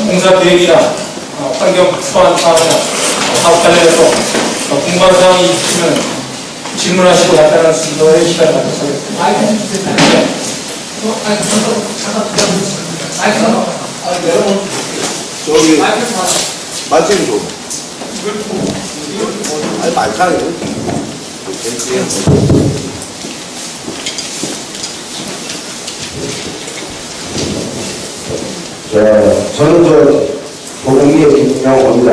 공사 계획이나 환경 초안 사업이나 사업 관련해서 궁금한 사항이 있으면 질문하시고 답변할 수 있는 시간을 갖도록 하겠습니다. 저기 말씀 좀. 아니 말짱이요. 저는 도공리의 김명호입니다.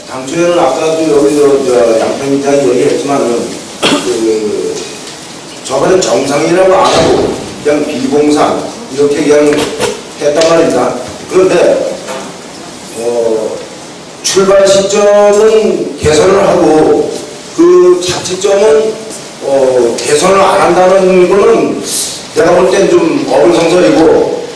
당초에는 아까도 여기 양평이장 얘기했지만은 저번에 정상이라고 안 하고 그냥 비공산 이렇게 그냥 했단 말입니다. 그런데 출발 시점은 개선을 하고 그 자체점은 개선을 안 한다는 거는 내가 볼 땐 좀 어불성설이고,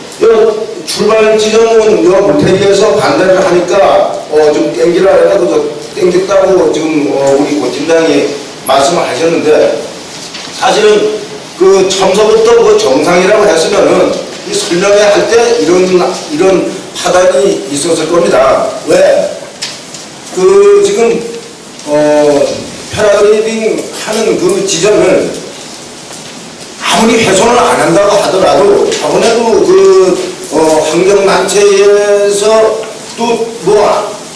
출발 지점은 물태기에서 반대를 하니까 좀 땡기라 해가지고 땡겼다고 지금 우리 고 팀장이 말씀을 하셨는데, 사실은 그 처음서부터 그 정상이라고 했으면은 이 설명회 할 때 이런 파단이 있었을 겁니다. 왜? 그 지금 패러글라이딩 하는 그 지점을 아무리 훼손을 안 한다고 하더라도 저번에도 환경단체에서 또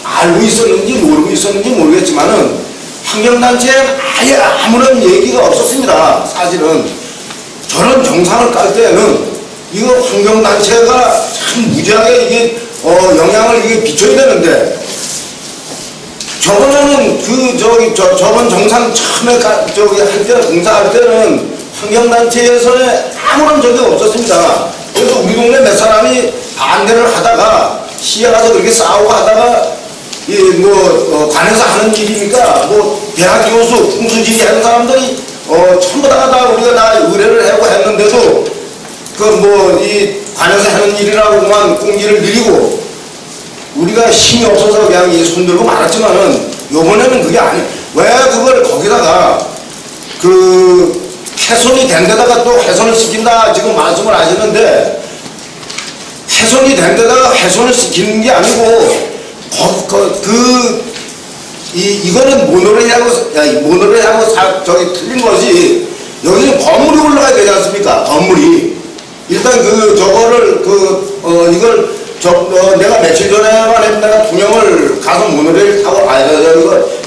알고 있었는지 모르고 있었는지 모르겠지만은 환경단체에 아예 아무런 얘기가 없었습니다. 사실은 저런 정상을 깔 때는 이거 환경단체가 참 무지하게 이게 영향을 이게 비춰야 되는데, 저번에는 저번 정상 처음에 할 때는 공사할 때는 환경단체에서는 아무런 적이 없었습니다. 그래서 우리 동네 몇 사람이 반대를 하다가 시에 가서 그렇게 싸우고 하다가 관에서 하는 일이니까 대학 교수, 풍수지리 하는 사람들이 전부 다 우리가 다 의뢰를 하고 했는데도 이 관에서 하는 일이라고만 공지를 드리고 우리가 힘이 없어서 그냥 손들고 말았지만은 요번에는 그게 왜 그걸 거기다가 훼손이 된 데다가 또 훼손을 시킨다 지금 말씀을 하시는데, 훼손이 된 데다가 훼손을 시키는 게 아니고 이거는 모노레일하고 저기 틀린 것이, 여기는 건물이 올라가야 되지 않습니까? 건물이 일단 저거를 이걸 내가 며칠 전에만 해도 내가 분명을 가서 모노레일 타고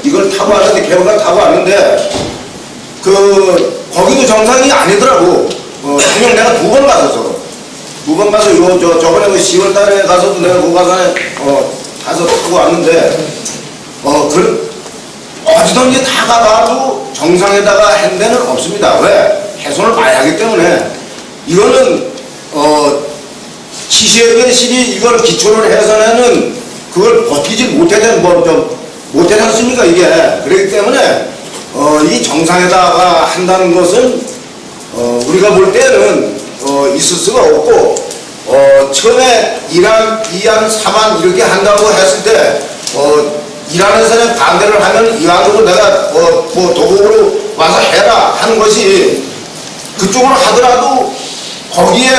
이걸 타고 왔는데, 개울가 타고 왔는데 거기도 정상이 아니더라고. 분명 내가 두 번 가서 저번에 10월 달에 가서도 내가 고가산에 가서 타고 왔는데, 어디든지 다 가봐도 정상에다가 한 데는 없습니다. 왜? 훼손을 많이 하기 때문에. 이거는 시시해결실이 이걸 기초를 해서는 그걸 버티지 못하지 않습니까 이게. 그렇기 때문에 이 정상에다가 한다는 것은 우리가 볼 때는 있을 수가 없고, 처음에 1안, 2안, 3안 이렇게 한다고 했을 때 일안에서는 반대를 하면 이안으로 내가 도곡으로 와서 해라 하는 것이, 그쪽으로 하더라도 거기에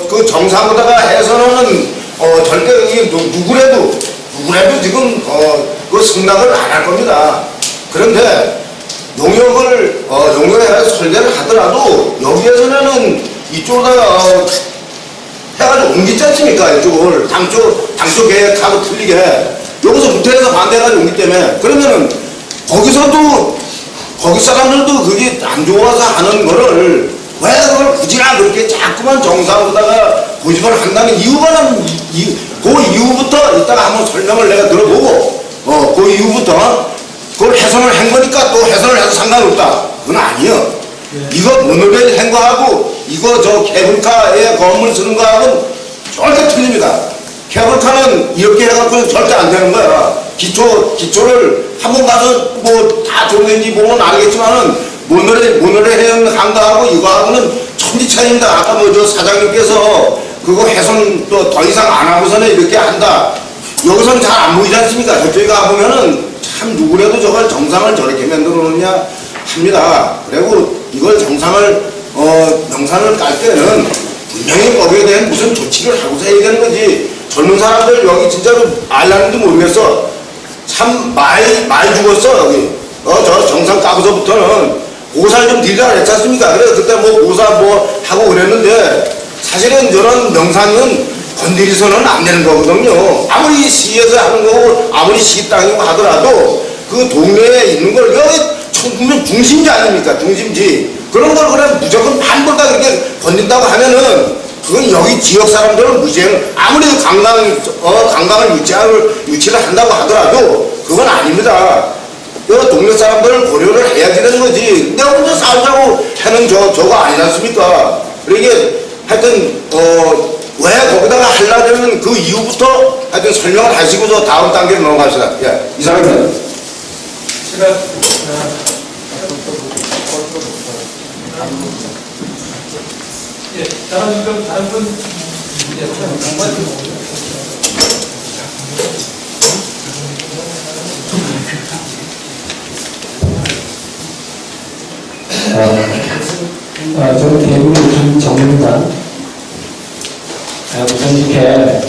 그 정상보다가 해서는 절대 이게 누구라도 지금 그 승낙을 안 할 겁니다. 그런데 용역에 설계를 하더라도 여기에서는 이쪽에다가 해가지고 옮기지 않습니까? 이쪽을 당초 계획하고 틀리게 여기서 무태에서 반대해가지고 옮기 때문에, 그러면은 거기 사람들도 그게 안 좋아서 하는 거를 왜 그걸 굳이나 그렇게 자꾸만 정상으로다가 고집을 한다는 그 이유부터 이따가 한번 설명을 내가 들어보고, 그 이유부터 그걸 훼손을 한 거니까 또 훼손을 해도 상관없다. 그건 아니에요. 이거 모노레일 한 거하고 이거 케이블카에 건물 쓰는 거하고는 절대 틀립니다. 케이블카는 이렇게 해갖고 절대 안 되는 거야. 기초를 한번 가서 다 좋은지 보면 알겠지만은 모노레일 한 거하고 이거하고는 천지 차이입니다. 아까 사장님께서 그거 훼손 또 더 이상 안 하고서는 이렇게 한다. 여기서는 잘 안 보이지 않습니까? 저쪽에 가보면은 참 누구라도 저걸 정상을 저렇게 만들어 놓느냐 합니다. 그리고 이걸 정상을 명산을 깔 때는 분명히 거기에 대한 무슨 조치를 하고서 해야 되는 거지. 젊은 사람들 여기 진짜로 알라는지 모르겠어. 참 많이 죽었어 여기. 저 정상 까고서부터는 고사를 좀 드리라 그랬지 않습니까? 그래서 그때 뭐 고사 뭐 하고 그랬는데 사실은 저런 명산은 건드리서는 안 되는 거거든요. 아무리 시에서 하는 거고 아무리 시 땅이고 하더라도 그 동네에 있는 걸 여기 분명 중심지 아닙니까? 중심지. 그런 걸 그냥 무조건 반벌 다 그렇게 건든다고 하면은 그건 여기 지역 사람들은 무시해요. 아무리 관광을 유치를 한다고 하더라도 그건 아닙니다. 그 동네 사람들을 고려를 해야 되는 거지. 내가 혼자 살자고 하는 저거 아니지 않습니까? 그러게 하여튼 왜 거기다가 하려면 그 이후부터 하여튼 설명을 하시고서 다음 단계로 넘어갑시다. 예, 이상입니다. 제가 예, 다른 분 예, 정말 저는 대구 김정입니다. 우선 이렇게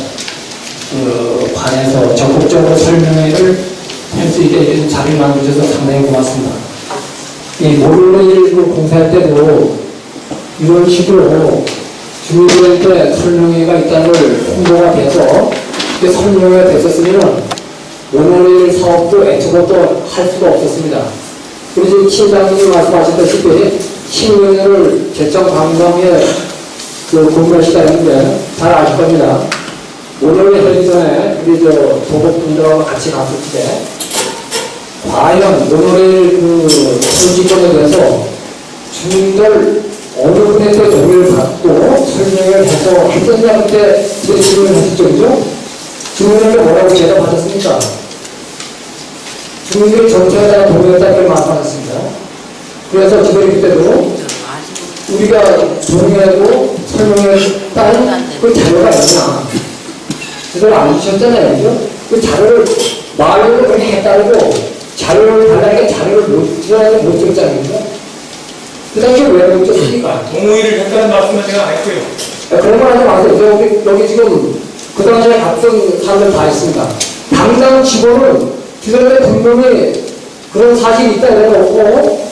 관에서 적극적으로 설명회를 할 수 있게 해준 자리를 만들어줘서 상당히 고맙습니다. 이 모르는 공사할 때도 이런 식으로 주민들한테 설명회가 있다는 걸 홍보가 돼서 이게 설명회가 됐었으면 오늘 사업도 애초부터 할 수가 없었습니다. 그리고 시장님이 말씀하셨다시피 신년을 개정 방송에 공부하시다 했는데 잘 아실 겁니다. 오늘 하기 전에 우리 도곡분들하고 같이 갔을 때 과연 오늘의 설지점에 대해서 주민들 어느 분한테 도움을 받고 설명을 해서 했었냐 그때 제 질문을 했었죠. 주민들한테 뭐라고 대답하셨습니까? 주민들이 정책에다가 동의했다는 말씀하셨습니다. 그래서 지금 그때도 우리가 동의하고 설명했다는 그 자료가 있냐. 그걸 안 주셨잖아요. 그죠? 그 자료를 말로 그렇게 했다고 자료를 달라니까 자료를 못 줬잖아요. 그 당시에 왜 못 줬습니까? 동의를 했다는 말씀은 제가 안 했고요. 그런 거 하지 마세요. 여기 지금 그 당시에 갔던 사람들 다 있습니다. 당장 직원은 주변에 분명히 그런 사실이 있다 이래놓고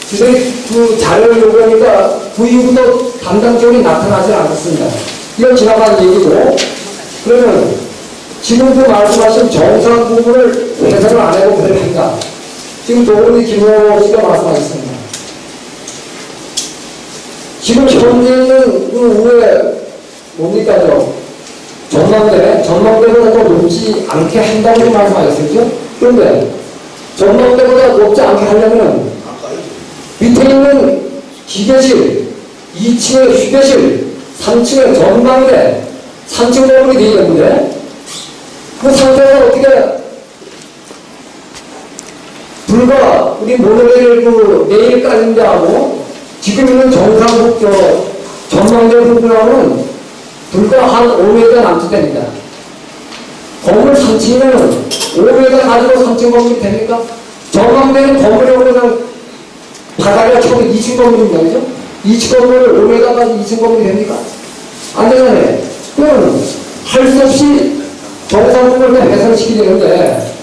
주변에 그 자료를 요구하니까 그 이후부터 담당 직원이 나타나지 않았습니다. 이건 지나간 얘기고 그러면 지금 그 말씀하신 정상 부분을 해석을 안 하고 그대로 한다. 지금 도훈이 김호 씨가 말씀하셨습니다. 지금 현재는 그 후에 뭡니까 전망대보다 더 높지 않게 한다고 말씀하셨죠? 그런데 전망대보다 높지 않게 하려면 밑에 있는 기계실, 2층의 휴게실, 3층의 전망대, 3층 건물이 되어 있는데 그 상태에서 어떻게 불과 우리 모노레일 내일 까는데 하고 지금 있는 정상국 전망대 부분하고는 불과 한 5m 남짓됩니다. 건물 3층이면 5m 가지고 3층 건물이 됩니까? 전망대는 건물하고 그냥 바닥에 처음 2층 건물입니다. 그죠? 2층 건물을 5m까지 2층 건물이 됩니까? 안 되잖아요. 그럼 할 수 없이 정상국을 그냥 해산시키게 되는데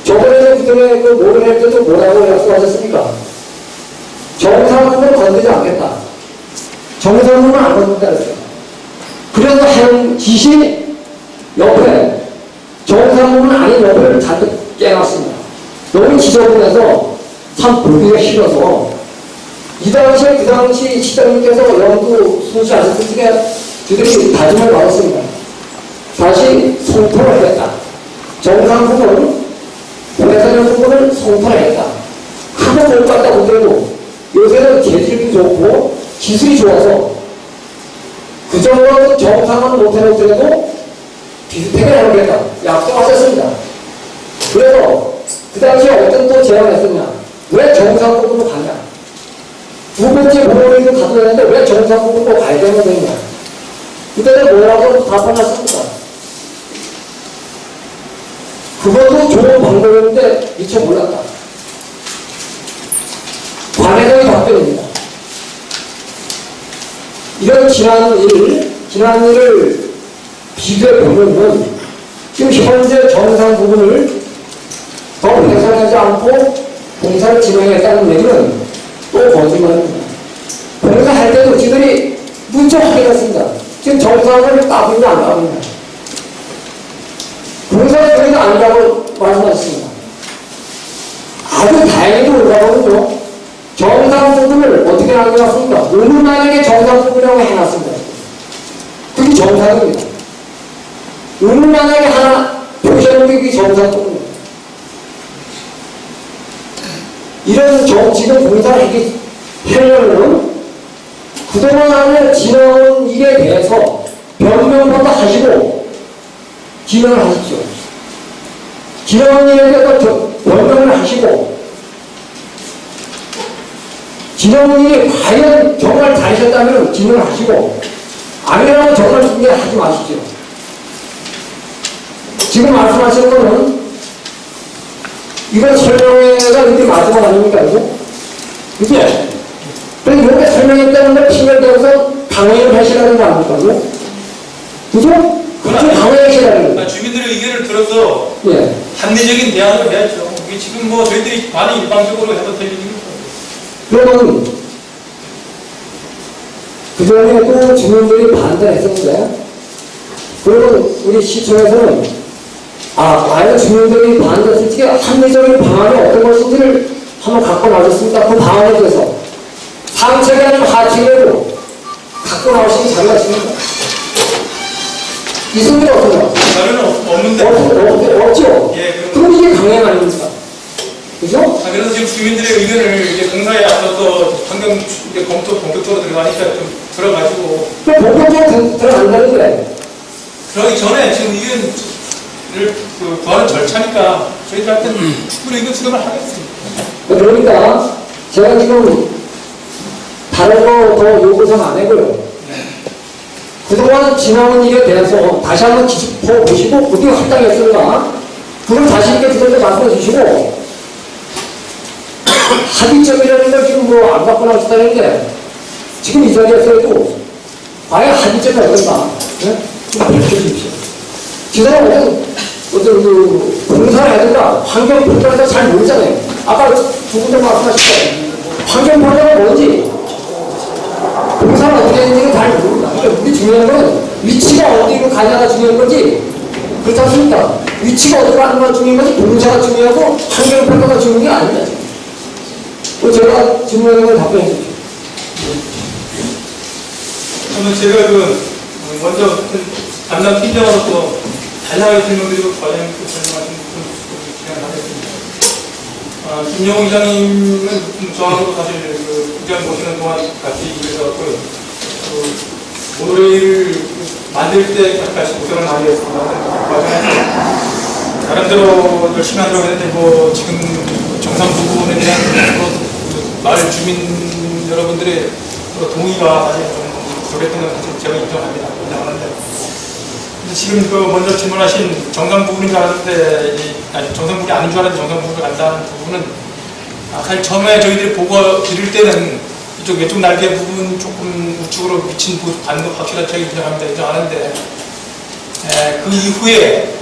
저번에 그전에 모든 할 때도 뭐라고 약속하셨습니까? 정상국을 건드리지 않겠다. 정상국은 안 건든다 그랬어요. 그래서 한 지시 옆에 정상국은 아닌 옆을 잔뜩 깨놨습니다. 너무 지저분해서 참 보기가 싫어서 이 당시에 그 당시 시장님께서 연구 순수하셨을 때 그들이 다짐을 받았습니다. 다시 송토를 하겠다. 정상국은 회사적 부분을 송토를 하겠다. 크고 못 갔다 못해도 요새는 재질이 좋고 기술이 좋아서 그 정도는 정상은 못해놓더라도 비슷하게 해놓겠다. 약속하셨습니다. 그래서 그 당시에 어떤 또 제안을 했었냐. 왜 정상국으로 가냐. 두 번째 모노레일도 가도 되는데 왜 정상국으로 가야 되는 거냐. 그때는 뭐라고 답변했습니까? 그것도 좋은 방법인데 미처 몰랐다. 관해자의 답변입니다. 이런 지난 일을 비교해 보면 지금 현재 정상 부분을 더 개선하지 않고 공사를 진행했다는 얘기는 또 거짓말입니다. 공사할 때도 지들이 문제 확인했습니다. 지금 정상을 까고 있는 안 까고 있냐. 공사 중에는 아니라고 말씀하셨습니다. 아주 다행히도 올라오는요. 정상 부분을 어떻게 남겨놨습니까? 오늘 만약에 정상 부분이라고 해놨습니다. 그게 정상입니다. 오늘 만약에 하나 표시하는 게 그게 정상 부분입니다. 이런 지금 공사를 하려면 그동안에 지나온 일에 대해서 변명부터 하시고 진행을 하십시오. 지나온 일에 대해서 변명을 하시고 지나온 일이 과연 정말 잘하셨다면 진행을 하시고 아니라면 정말 진행하지 마십시오. 지금 말씀하시는 거는 이건 설명회가 이게 마지막 아닙니까, 이거? 그죠? 그래서 이렇게 설명했다는 걸 핑계를 대서 강행을 하시라는 거 아닙니까, 이거? 그죠? 그렇죠, 강행하시라는 거. 주민들의 의견을 들어서 예. 합리적인 대안을 해야죠. 이게 지금 뭐 저희들이 많이 일방적으로 해서 될 일입니다. 그러면 그전에도 주민들이 반대를 했었는데 그러면 우리 시청에서는 과연 주민들이 반대했을 때 합리적인 방안이 어떤 것인지를 한번 갖고 나오셨습니다. 그 방안에 대해서 상책이 아니면 하책이라도 갖고 나오시기 잘하십니까? 있습니까? 없습니까? 자료는 없는데. 없죠? 예, 그럼 이게 강행 아닙니까? 그죠? 그래서 지금 주민들의 의견을 이제 공사에 앞서서 환경 이제 검토 본격적으로 들어가니까 좀 들어가지고. 본격적으로 들어간다는데. 그러기 전에 지금 의견을 구하는 절차니까 저희들한테는 충분히 의견 수렴을 하겠습니다. 그러니까 제가 지금 다른 거 더 요구사항 안 해고요. 그동안 지나온 일에 대해서 다시 한번 짚어 보시고 어떻게 할당했을까 그걸 다시 이렇게 두번째 말씀해 주시고 합의점이라는 걸 지금 뭐 안 갖고 나오셨다는데 지금 이 자리에서도 과연 합의점이 어떤가 네? 좀 밝혀주십시오. 지사람 어떤 공사를 해야 된다 환경 평가에서 잘 모르잖아요. 아까 두 분도 말씀하셨죠. 환경 평가가 뭔지 공사를 어떻게 했는지는 잘 모릅니다. 그러니까 우리 중요한 건 위치가 어디로 가냐가 중요한 거지 그렇지 않습니까? 위치가 어디로 가는 건 중요한 거지 공사가 중요하고 환경 평가가 중요한 게 아닙니다. 제가 질문하는 걸 답변해 주십시오. 저는 제가 먼저 담당 팀장으로서 다양하게 설명드리고 과장님께 설명하신 부분 진행하겠습니다. 김영호 이장님은 저하고도 사실 의견 보시는 동안 같이 일해서 모노레일을 만들 때 같이 고생을 많이 했습니다. 과정에서 나름대로 열심히 하려고 했는데 지금 정상 부분에 대한 마을 주민 여러분들의 동의가 사실 좀 부족했던 건 사실 제가 인정하는데 지금 먼저 질문하신 정상 부분인 줄 알았는데 정상 부분이 아닌 줄 알았는데 정상 부분을 간다는 부분은 사실 처음에 저희들이 보고 드릴 때는 이쪽 왼쪽 날개 부분 조금 우측으로 미친 반도 확실한 제가 인정하는데 그 이후에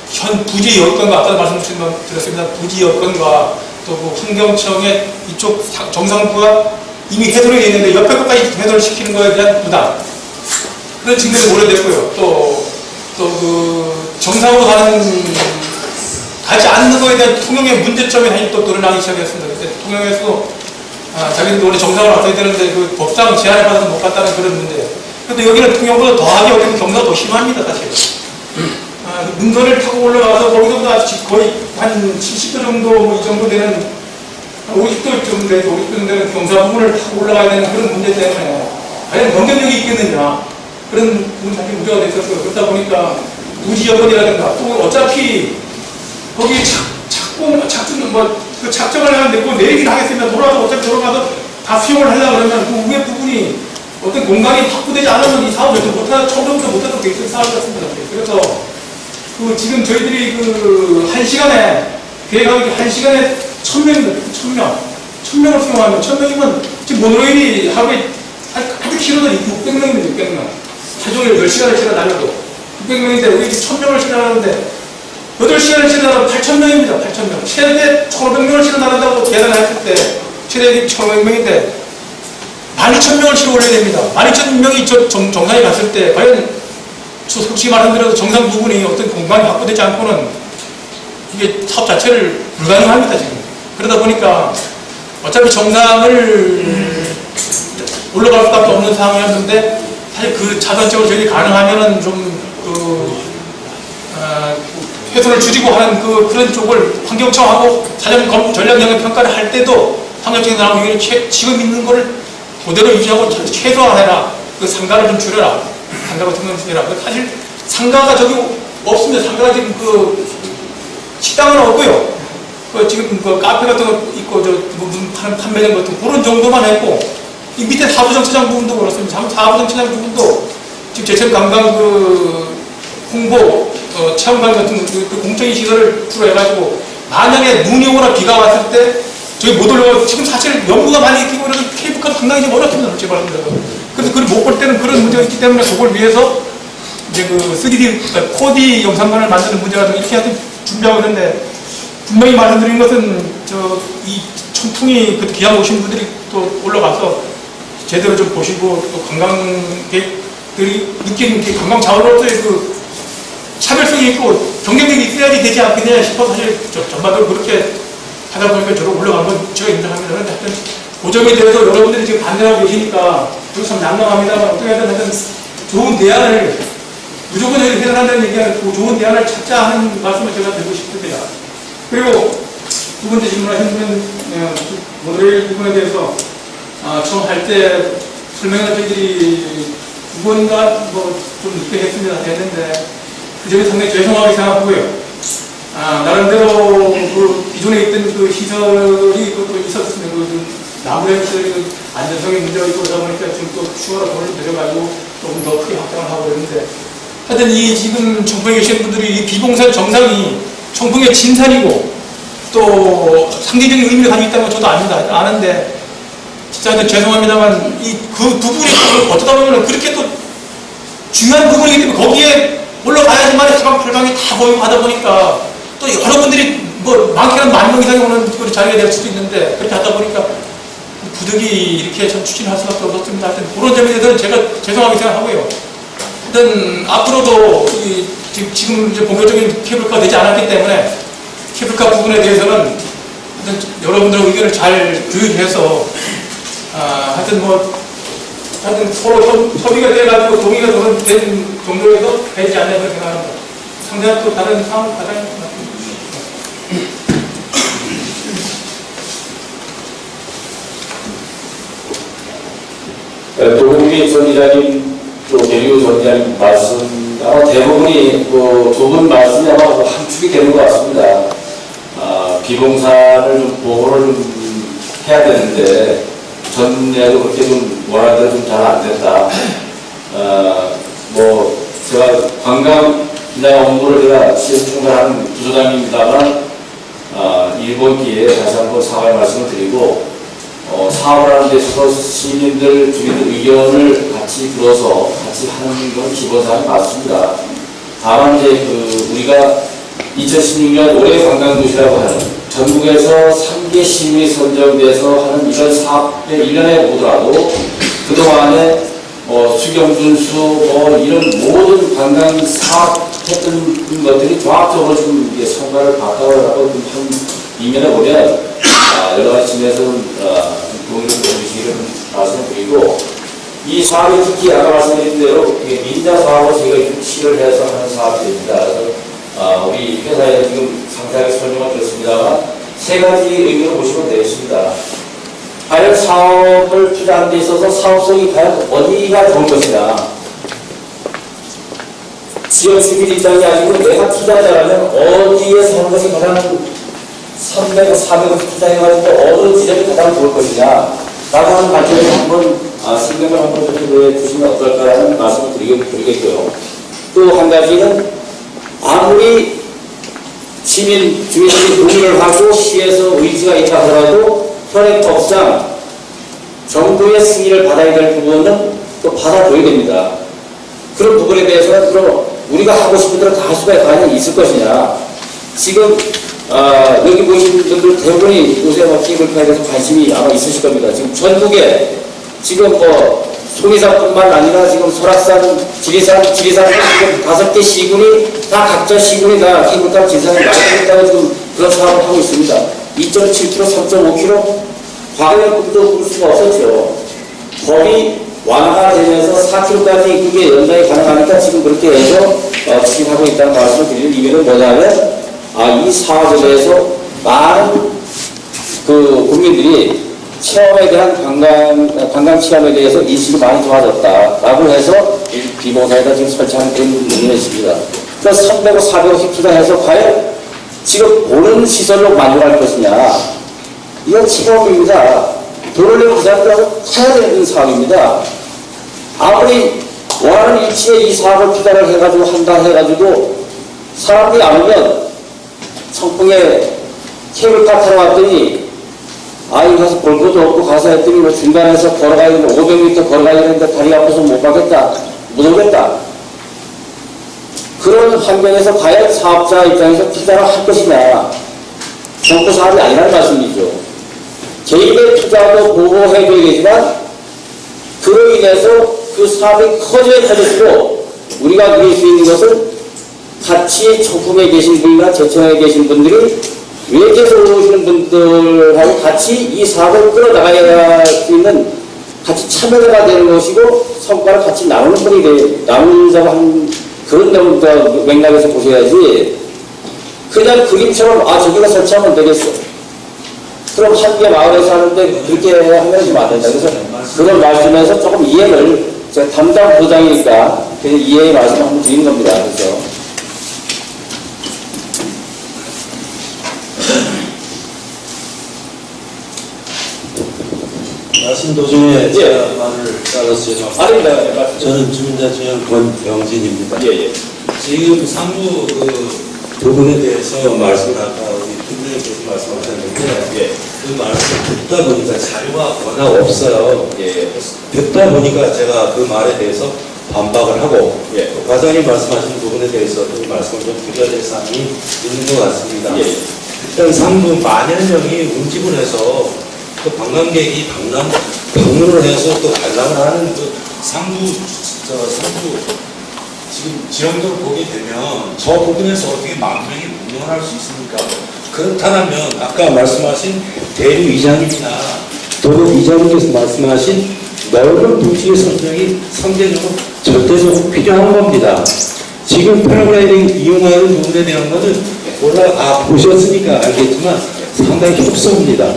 현 부지 여건과 아까 말씀드렸습니다. 부지 여건과 또 환경청의 이쪽 정상부가 이미 해소를 했는데 옆에 것까지 해소를 시키는 거에 대한 부담 그런 측면이 오래됐고요. 또 정상으로 가지 않는 거에 대한 통영의 문제점이 다시 또 드러나기 시작했습니다. 그때 통영에서 자기들도 원래 정상으로 왔어야 되는데 법상 제한을 받아서 못 갔다는 그런 문제. 근데 여기는 통영보다 더하게 어떻게 경사가 더 심합니다, 사실. 능선을 타고 올라가서 거기서보다 거의 한 70도 정도 이 정도 되는 50도 정도 되는 경사 부분을 타고 올라가야 되는 그런 문제 때문에 과연 경쟁력이 있겠느냐 그런 부분이 사실 문제가 됐었고요. 그러다 보니까 부지 여건이라든가 또 어차피 거기 작정을 하는데 그거 내리긴 하겠습니다. 돌아가서 다 수용을 하려고 그러면 그 위에 부분이 어떤 공간이 확보되지 않으면 이 사업을 처음부터 못해도 굉장히 사업 같습니다. 그래서 지금 저희들이 1시간에 계획하기 1시간에 1000명입니다. 1000명을 수용하면 1000명이면 지금 모노레일이 하루에 하필 치료는 600명입니다. 600명. 하루 종일 10시간을 치러 다녀도 600명인데 우리 1000명을 치러나가는데 8시간을 치러나가면 8000명입니다. 8000명. 최대 1500명을 치러나간다고 계산했을 때 최대 1500명인데 12000명을 치러 올려야 됩니다. 12000명이 정상에 갔을 때 과연 솔직히 말씀드려도 정상 부분이 어떤 공간이 확보되지 않고는 이게 사업 자체를 불가능합니다. 지금. 그러다 보니까 어차피 정상을 올라갈 수밖에 없는 상황이었는데 사실 그 차선적으로 저희들이 가능하면은 좀 훼손을 줄이고 하는 그런 쪽을 환경청하고 사전 전략 영역 평가를 할 때도 환경청에서 나온 의견이 지금 있는 거를 그대로 유지하고 최소화해라. 그 상가를 좀 줄여라. 상가 같은 건 줄여라. 사실 상가가 저기 없습니다. 상가가 지금 식당은 없고요. 지금 카페 같은 거 있고 무슨 판매점 같은 그런 정도만 했고 이 밑에 사부정차장 부분도 그렇습니다. 사부정차장 부분도 지금 제천 관광 홍보 체험관 같은 공적인 시설을 주로 해가지고 만약에 눈이 오거나 비가 왔을 때 저희 못 올라가고 지금 사실 연구가 많이 있고 그래서 케이블카 상당히 좀 어렵습니다. 솔직히 말씀드려서. 그래서 그걸 못 볼 때는 그런 문제가 있기 때문에 그걸 위해서 이제 3D, 그러니까 4D 영상관을 만드는 문제가 이렇게 하여튼 준비하고 있는데 분명히 말씀드린 것은 이 청풍이 기왕 오신 분들이 또 올라가서 제대로 좀 보시고 또 관광객들이 느끼는 관광 자원으로서의 차별성이 있고 경쟁력이 있어야지 되지 않겠냐 싶어서 사실 전반적으로 그렇게 하다 보니까 저로 올라간 건 제가 인정합니다. 그런데 하여튼 그 점에 대해서 여러분들이 지금 반대하고 계시니까 저도 참 난감합니다만 어떻게 하든 좋은 대안을 무조건 저희를 해결한다는 얘기가 아니고 좋은 대안을 찾자 하는 말씀을 제가 드리고 싶습니다. 그리고 두 번째 질문하신 분은 모델 부분에 대해서 처음 할 때 설명을 저희들이 두 번인가 좀 늦게 했는데 그 점이 상당히 죄송하게 생각하고요. 나름대로 기존에 있던 시설이 또 있었습니다. 나무의 시설이 안전성의 문제가 있고 그러다 보니까 지금 또 추가로 돈을 들여가지고 조금 더 크게 확장을 하고 있는데 하여튼 이 지금 청풍에 계신 분들이 이 비봉산 정상이 청풍의 진산이고 또 상대적인 의미를 가지고 있다는 건 저도 아는데 진짜 죄송합니다만 그 부분이 어쩌다 보면 그렇게 또 중요한 부분이기 때문에 거기에 올라가야지만 사방팔방이 다 보이고 하다 보니까 또 여러분들이 많게는 10,000명 이상이 오는 그런 자리가 될 수도 있는데 그렇게 하다 보니까 부득이 이렇게 참 추진할 수밖에 없었습니다. 하여튼 그런 점에 대해서는 제가 죄송하게 생각하고요. 하여튼 앞으로도 지금 이제 본격적인 케이블카가 되지 않았기 때문에 케이블카 부분에 대해서는 여러분들의 의견을 잘 조율해서 하여튼 서로 협의가 돼가지고 동의가 된 정도에서 되지 않나 생각합니다. 상대한 또 다른 상황 과장님 도국민 전 이사님, 또 계류 전 이사님 말씀, 아마 대부분이 두 분 말씀이 아마 함축이 되는 것 같습니다. 비봉산을 좀 보호를 좀 해야 되는데, 전에도 그렇게 좀 원하는 대로 좀 잘 안 됐다. 제가 관광 분야 업무를 제가 시에서 총괄하는 부소장입니다만, 이번 기회에 다시 한번 사과의 말씀을 드리고, 사업을 하는 데 있어서 시민들, 주민들 의견을 같이 들어서 같이 하는 건 기본사항이 맞습니다. 다만 이제 우리가 2016년 올해 관광도시라고 하는 전국에서 3개 시민이 선정돼서 하는 이런 사업에 1년에 오더라도 그동안에 수경준수 이런 모든 관광 사업 했던 것들이 종합적으로 좀 이게 성과를 바꿔라고 한 이면에 보면 여러 가지 측면에서 동의를 해주시기를 말씀드리고 이 사업이 특히 아까 말씀드린 대로 민자 사업을 저희가 유치를 해서 하는 사업입니다. 그래서 우리 회사에 지금 상세하게 설명을 드렸습니다만 세 가지 의미로 보시면 되겠습니다. 과연 사업을 투자하는 데 있어서 사업성이 과연 어디가 좋은 것이냐. 지역 주민 입장이 아니고 내가 투자자라면 어디에 사는 것이 가장 300, 400원 투자해가지고 어느 지점이 가장 좋을 것이냐 라고 하는 관점에서 한번 신경을 한번 좀 주시면 어떨까라는 말씀을 드리겠고요. 또 한 가지는 아무리 주민들이 동의를 하고 시에서 의지가 있다 하더라도 현행법상 정부의 승인을 받아야 될 부분은 또 받아줘야 됩니다. 그런 부분에 대해서는 그럼 우리가 하고 싶은 대로 다 할 수가 과연 있을 것이냐. 지금 여기 보시는 분들 대부분이 요새 케이블카에 대해서 관심이 아마 있으실 겁니다. 지금 전국에 지금 송이산뿐만 아니라 지금 설악산, 지리산 지금 5개 시군이 다 각자 시군이 다 케이블카 진상을 마련했다고 지금 그런 사업을 하고 있습니다. 2.7km, 3.5km 과거에도 볼 수가 없었죠. 법이 완화가 되면서 4km까지 그게 연장이 가능하니까 지금 그렇게 해서 진행하고 있다는 말씀을 드리는 이유는 뭐냐면 이 사업에 대해서 많은 그 국민들이 체험에 대한 관광 체험에 대해서 인식이 많이 좋아졌다라고 해서 비공사에다 지금 설치하는 그런 의미가 있습니다. 그래서 300억, 400억씩 투자해서 과연 지금 보는 시설로 만족할 것이냐. 이건 체험입니다. 돈을 내고 그 사람들하고 타야 되는 사업입니다. 아무리 원하는 일치에 이 사업을 투자를 해가지고 한다 해가지고 사람들이 안 오면 성풍에 케이블카 타러 왔더니 이거 가서 볼 것도 없고 가서 했더니 뭐 중간에서 걸어가야 되는데 500m 걸어가야 되는데 다리 아파서 못 가겠다. 못 오겠다. 그런 환경에서 과연 사업자 입장에서 투자를 할 것이냐. 정부 사업이 아니라는 말씀이죠. 개인의 투자도 보호해줘야겠지만 그로 인해서 그 사업이 커져야 커질수록 우리가 누릴 수 있는 것은 같이 청풍에 계신 분이나 제천에 계신 분들이 외국에서 오시는 분들하고 같이 이 사업을 끌어나가야 할 수 있는 같이 참여가 되는 것이고 성과를 같이 나누자고 하는 그런 맥락에서 보셔야지 그냥 그림처럼 저기가 설치하면 되겠어. 그럼 한 개 마을에서 하는데 그렇게 하면 좀 안 된다. 그래서 그런 말씀에서 조금 이해를 제가 담당 부장이니까 그래서 이해의 말씀을 한번 드리는 겁니다. 그래서 말씀 도중에 제가 말을 잘라서 죄송합니다. 아닙니다. 저는 주민자 주연 권영진입니다. 예. 지금 상부 부분에 대해서 말씀을 아까 우리 팀장님께서 말씀하셨는데 그 말씀을 듣다 보니까 자료가 워낙 없어요. 듣다 보니까 제가 그 말에 대해서 반박을 하고 또 과장님 말씀하신 부분에 대해서 좀 말씀을 좀 드려야 될 사항이 있는 것 같습니다. 일단 상부 만여 명이 운집을 해서 또 관광객이 방문을 해서 또 관람을 하는 그 상부 지금 지형도를 보게 되면 저 부분에서 어떻게 만 명이 운영을 할 수 있습니까? 그렇다면 아까 말씀하신 대류 이장님이나 도로 이장님께서 말씀하신 넓은 도시의 선정이 상대적으로 절대적으로 필요한 겁니다. 지금 패러글라이딩 이용하는 부분에 대한 것은 보셨으니까 알겠지만 상당히 협소합니다.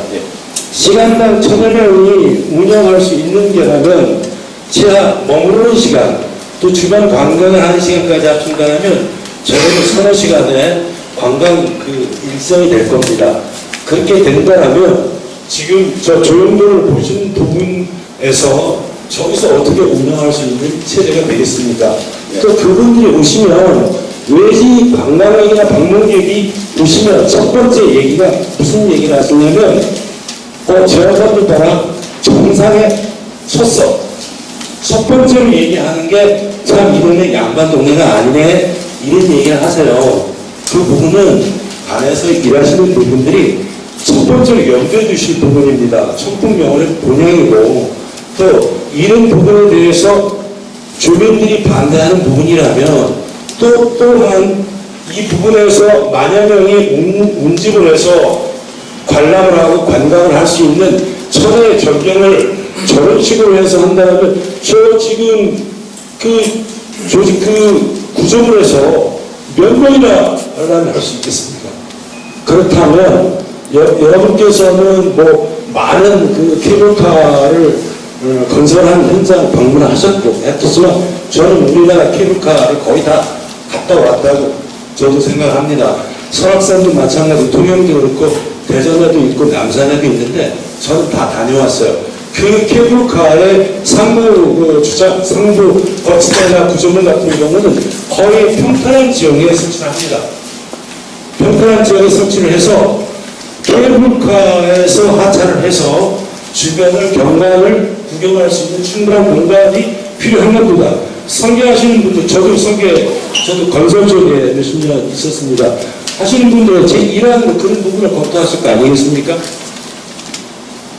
시간당 1,000여 명이 운영할 수 있는 게라면 지하 머무르는 시간 또 주변 관광을 하는 시간까지 합친다면 적어도 서너 시간의 관광 일정이 될 겁니다. 그렇게 된다면 지금 저 조형도를 보시는 부분에서 저기서 어떻게 운영할 수 있는 체제가 되겠습니까? 또 그분들이 오시면 외지 관광객이나 방문객이 오시면 첫 번째 얘기가 무슨 얘기를 하시냐면 제가 따라 정상에 섰어. 첫 번째로 얘기하는 게 참 이 동네 양반 동네가 아니네 이런 얘기를 하세요. 그 부분은 안에서 일하시는 분들이 첫 번째로 염두에 두실 부분입니다. 청풍명언의 본향이고 또 이런 부분에 대해서 주민들이 반대하는 부분이라면 또한 이 부분에서 만여 명이 운집을 해서 관람을 하고 관광을 할 수 있는 천혜의 전경을 저런 식으로 해서 한다면 저 지금 조직 구조물에서 몇 명이나 관람을 할 수 있겠습니까? 그렇다면 여러분께서는 많은 케이블카를 건설한 현장 방문하셨고 했지만 저는 우리나라 케이블카를 거의 다 갔다 왔다고 저도 생각합니다. 설악산도 마찬가지로 통영도 그렇고 대전에도 있고 남산에도 있는데 저는 다 다녀왔어요. 그 케이블카의 상부 거치대나 구조물 같은 경우는 거의 평탄한 지형에 설치를 합니다. 평탄한 지역에 설치를 해서 케이블카에서 하차를 해서 주변을 경관을 구경할 수 있는 충분한 공간이 필요한 겁니다. 설계하시는 분들, 저도 건설 쪽에 몇십 년 있었습니다. 하시는 분들은 제1하는 그런 부분을 검토하실 거 아니겠습니까?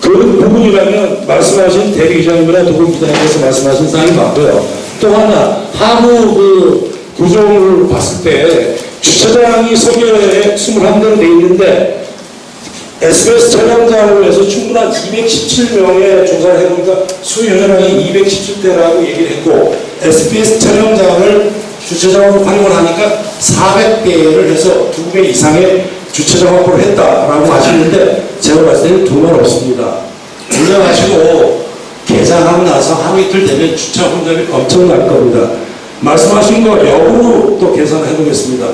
그런 부분이라면 말씀하신 대리기장님이나 도봉기장님께서 말씀하신 사항이 맞고요. 또 하나, 하부 구조를 봤을 때 주차장이 소개에 21대로 돼 있는데 SBS 촬영장으로 해서 충분한 217명의 조사를 해보니까 수용량이 217대라고 얘기를 했고 SBS 촬영장을 주차장으로 활용을 하니까 400대를 해서 2배 이상의 주차장 확보를 했다라고 하시는데 제가 봤을 때는 두말 없습니다. 올려가시고 계산하고 나서 하루 이틀 되면 주차 혼잡이 엄청날 겁니다. 말씀하신 거 역으로 또 계산을 해보겠습니다.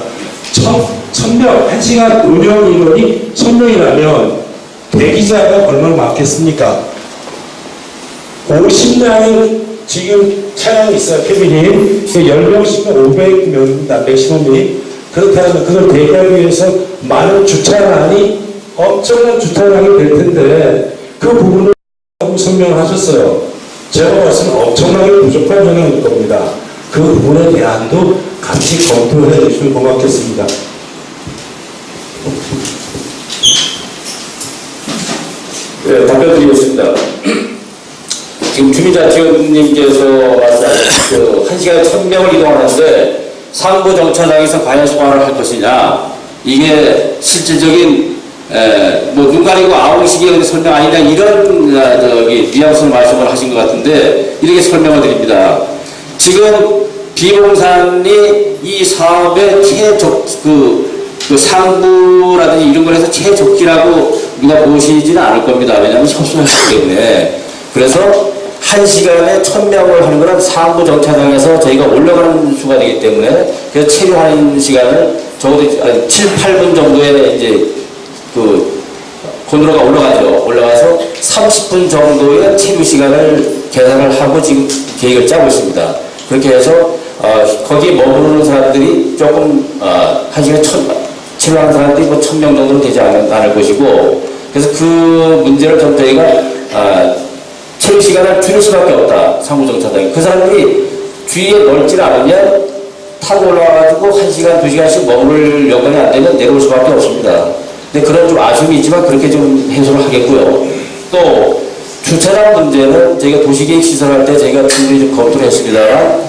1000명, 1시간 운영 인원이 1000명이라면 대기자가 얼마나 많겠습니까? 50명은 지금 차량이 있어요, 캐빈이. 10명씩은 500명입니다, 맥시멈이. 그렇다면 그걸 대기하기 위해서 많은 주차량이 엄청난 주차량이 될 텐데 그 부분을 설명을 하셨어요. 제가 봤을 때는 엄청나게 부족한 영역일 겁니다. 그 부분에 대한도 같이 검토해 주시면 고맙겠습니다. 네, 답변 드리겠습니다. 지금 주민자치원님께서 말씀하신 1시간에 1000명을 이동하는데 상부 정차장에서 과연 소화를 할 것이냐, 이게 실질적인 눈 가리고 아웅식의 설명 아니냐, 이런 뉘앙스로 말씀을 하신 것 같은데 이렇게 설명을 드립니다. 지금 비봉산이 이 사업의 상부라든지 이런 걸 해서 최적기라고 누가 보시지는 않을 겁니다. 왜냐하면 협소하기 때문에. 그래서 1시간에 1000명을 하는 거는 상부 정차장에서 저희가 올라가는 수가 되기 때문에 그래서 체류하는 시간을 적어도 7, 8분 정도에 이제 곤드로가 올라가서 30분 정도의 체류 시간을 계산을 하고 지금 계획을 짜고 있습니다. 그렇게 해서 거기에 머무르는 사람들이 조금 1시간에 체류하는 사람들이 1000명 정도는 되지 않을 것이고, 그래서 그 문제를 좀 저희가 체류 시간을 줄일 수밖에 없다, 상부정차장이. 그 사람들이 주위에 멀지 않으면 타고 올라와가지고 1시간, 2시간씩 머물 여건이 안 되면 내려올 수밖에 없습니다. 근데 그런 좀 아쉬움이 있지만 그렇게 좀 해소를 하겠고요. 또 주차장 문제는 저희가 도시계획 시설할 때 저희가 충분히 좀 검토를 했습니다만